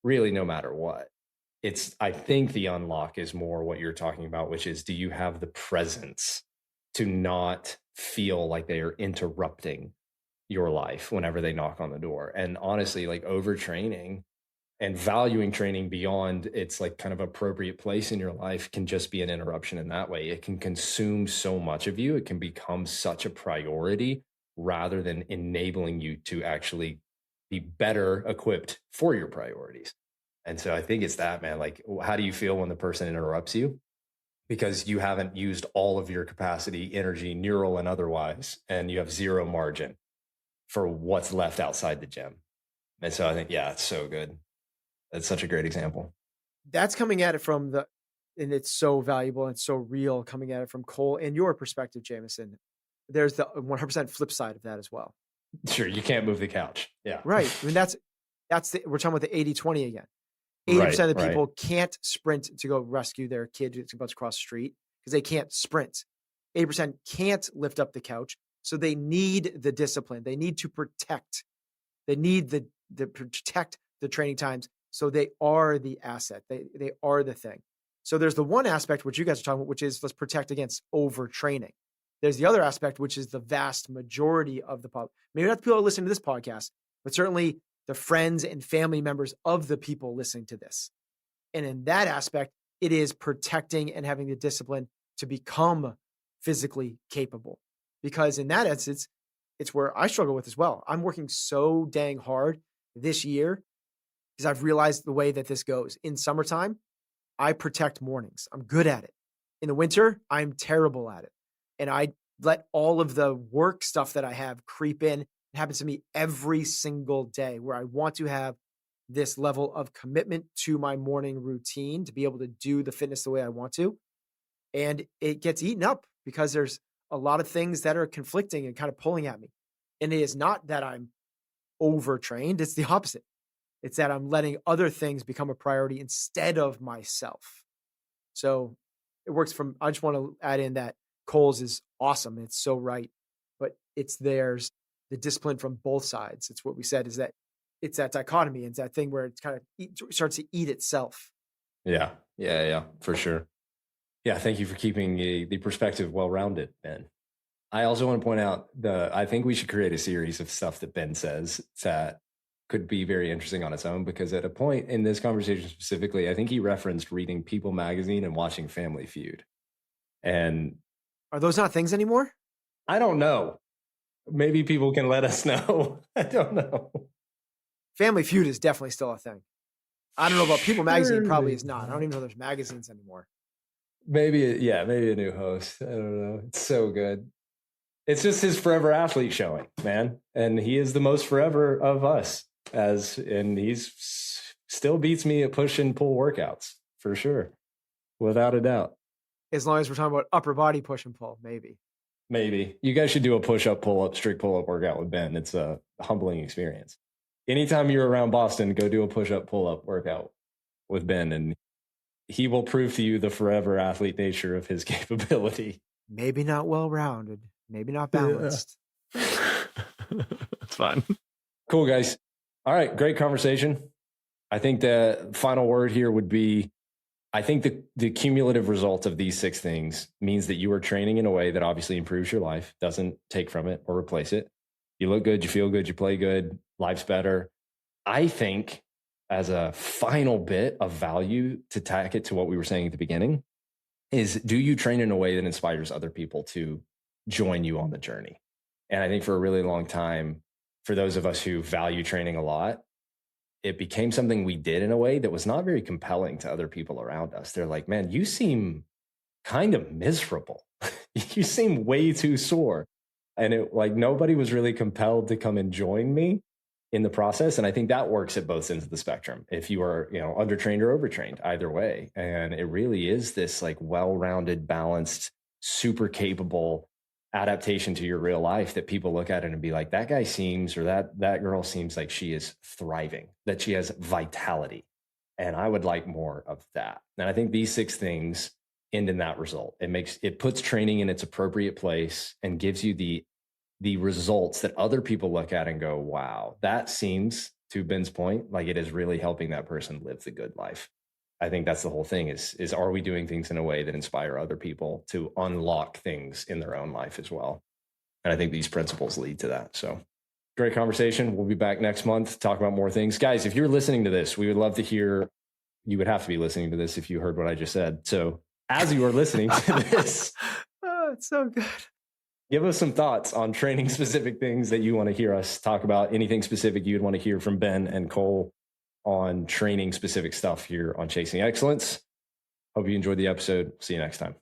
really, no matter what. I think the unlock is more what you're talking about, which is, do you have the presence to not feel like they are interrupting your life whenever they knock on the door? And honestly, like, overtraining and valuing training beyond its, like, kind of appropriate place in your life can just be an interruption in that way. It can consume so much of you. It can become such a priority rather than enabling you to actually be better equipped for your priorities. And so I think it's that, man. Like, how do you feel when the person interrupts you? Because you haven't used all of your capacity, energy, neural and otherwise, and you have zero margin for what's left outside the gym. And so I think, yeah, it's so good. That's such a great example. That's coming at it from and it's so valuable and so real, coming at it from Cole and your perspective, Jamison. There's the 100% flip side of that as well. Sure, you can't move the couch. Yeah. Right. I mean, we're talking about the 80-20 again. 80% of the people can't sprint to go rescue their kid who's about to cross the street because they can't sprint. 80% can't lift up the couch. So they need the discipline. They need to protect. They need the protect the training times. So they are the asset. They are the thing. So there's the one aspect, which you guys are talking about, which is let's protect against overtraining. There's the other aspect, which is the vast majority of the public. Maybe not the people listening to this podcast, but certainly the friends and family members of the people listening to this. And in that aspect, it is protecting and having the discipline to become physically capable. Because in that instance, it's where I struggle with as well. I'm working so dang hard this year because I've realized the way that this goes. In summertime, I protect mornings. I'm good at it. In the winter, I'm terrible at it. And I let all of the work stuff that I have creep in. It happens to me every single day where I want to have this level of commitment to my morning routine to be able to do the fitness the way I want to. And it gets eaten up because there's a lot of things that are conflicting and kind of pulling at me. And it is not that I'm overtrained. It's the opposite. It's that I'm letting other things become a priority instead of myself. So it works I just want to add in that Cole's is awesome. It's so right, but there's the discipline from both sides. It's what we said, is that it's that dichotomy. It's that thing where it's kind of starts to eat itself. Yeah, for sure. Yeah, thank you for keeping the perspective well-rounded, Ben. I also want to point out I think we should create a series of stuff that Ben says that could be very interesting on its own, because at a point in this conversation specifically, I think he referenced reading People magazine and watching Family Feud. And are those not things anymore? I don't know. Maybe people can let us know. I don't know. Family Feud is definitely still a thing. I don't know about People magazine. Probably is not. I don't even know there's magazines anymore. Maybe a new host. I don't know. It's so good. It's just his forever athlete showing, man. And he is the most forever of us, and he's still beats me at push and pull workouts for sure. Without a doubt. As long as we're talking about upper body push and pull, maybe. Maybe. You guys should do a push-up, pull-up, strict pull-up workout with Ben. It's a humbling experience. Anytime you're around Boston, go do a push-up, pull-up workout with Ben, and he will prove to you the forever athlete nature of his capability. maybe not well-rounded, maybe not balanced. It's fine. Cool, guys. All right. Great conversation. I think the final word here would be, I think the cumulative result of these 6 things means that you are training in a way that obviously improves your life, doesn't take from it or replace it. You look good, you feel good, you play good, life's better. I think as a final bit of value to tack it to what we were saying at the beginning is, do you train in a way that inspires other people to join you on the journey? And I think for a really long time, for those of us who value training a lot, it became something we did in a way that was not very compelling to other people around us. They're like, man, you seem kind of miserable. You seem way too sore. And it, like, nobody was really compelled to come and join me in the process. And I think that works at both ends of the spectrum. If you are, undertrained or overtrained, either way. And it really is this like well-rounded, balanced, super capable adaptation to your real life that people look at it and be like, that guy seems, or that girl seems like she is thriving, that she has vitality. And I would like more of that. And I think these 6 things end in that result. It puts training in its appropriate place and gives you the results that other people look at and go, wow, that seems, to Ben's point, like it is really helping that person live the good life. I think that's the whole thing is are we doing things in a way that inspire other people to unlock things in their own life as well? And I think these principles lead to that. So great conversation. We'll be back next month to talk about more things. Guys, if you're listening to this, we would love to hear, you would have to be listening to this if you heard what I just said. So as you are listening to this, Oh, it's so good. give us some thoughts on training specific things that you want to hear us talk about, anything specific you'd want to hear from Ben and Cole on training specific stuff here on Chasing Excellence. Hope you enjoyed the episode. See you next time.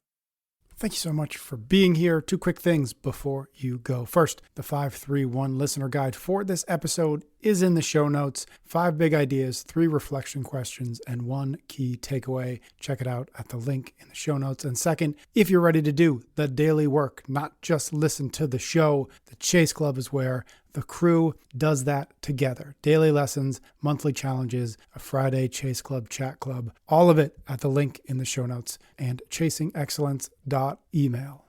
Thank you so much for being here. 2 quick things before you go. First, the 531 listener guide for this episode is in the show notes. 5 big ideas, 3 reflection questions, and 1 key takeaway. Check it out at the link in the show notes. And second, if you're ready to do the daily work, not just listen to the show, the Chase Club is where the crew does that together. Daily lessons, monthly challenges, a Friday Chase Club chat club, all of it at the link in the show notes and chasingexcellence.email.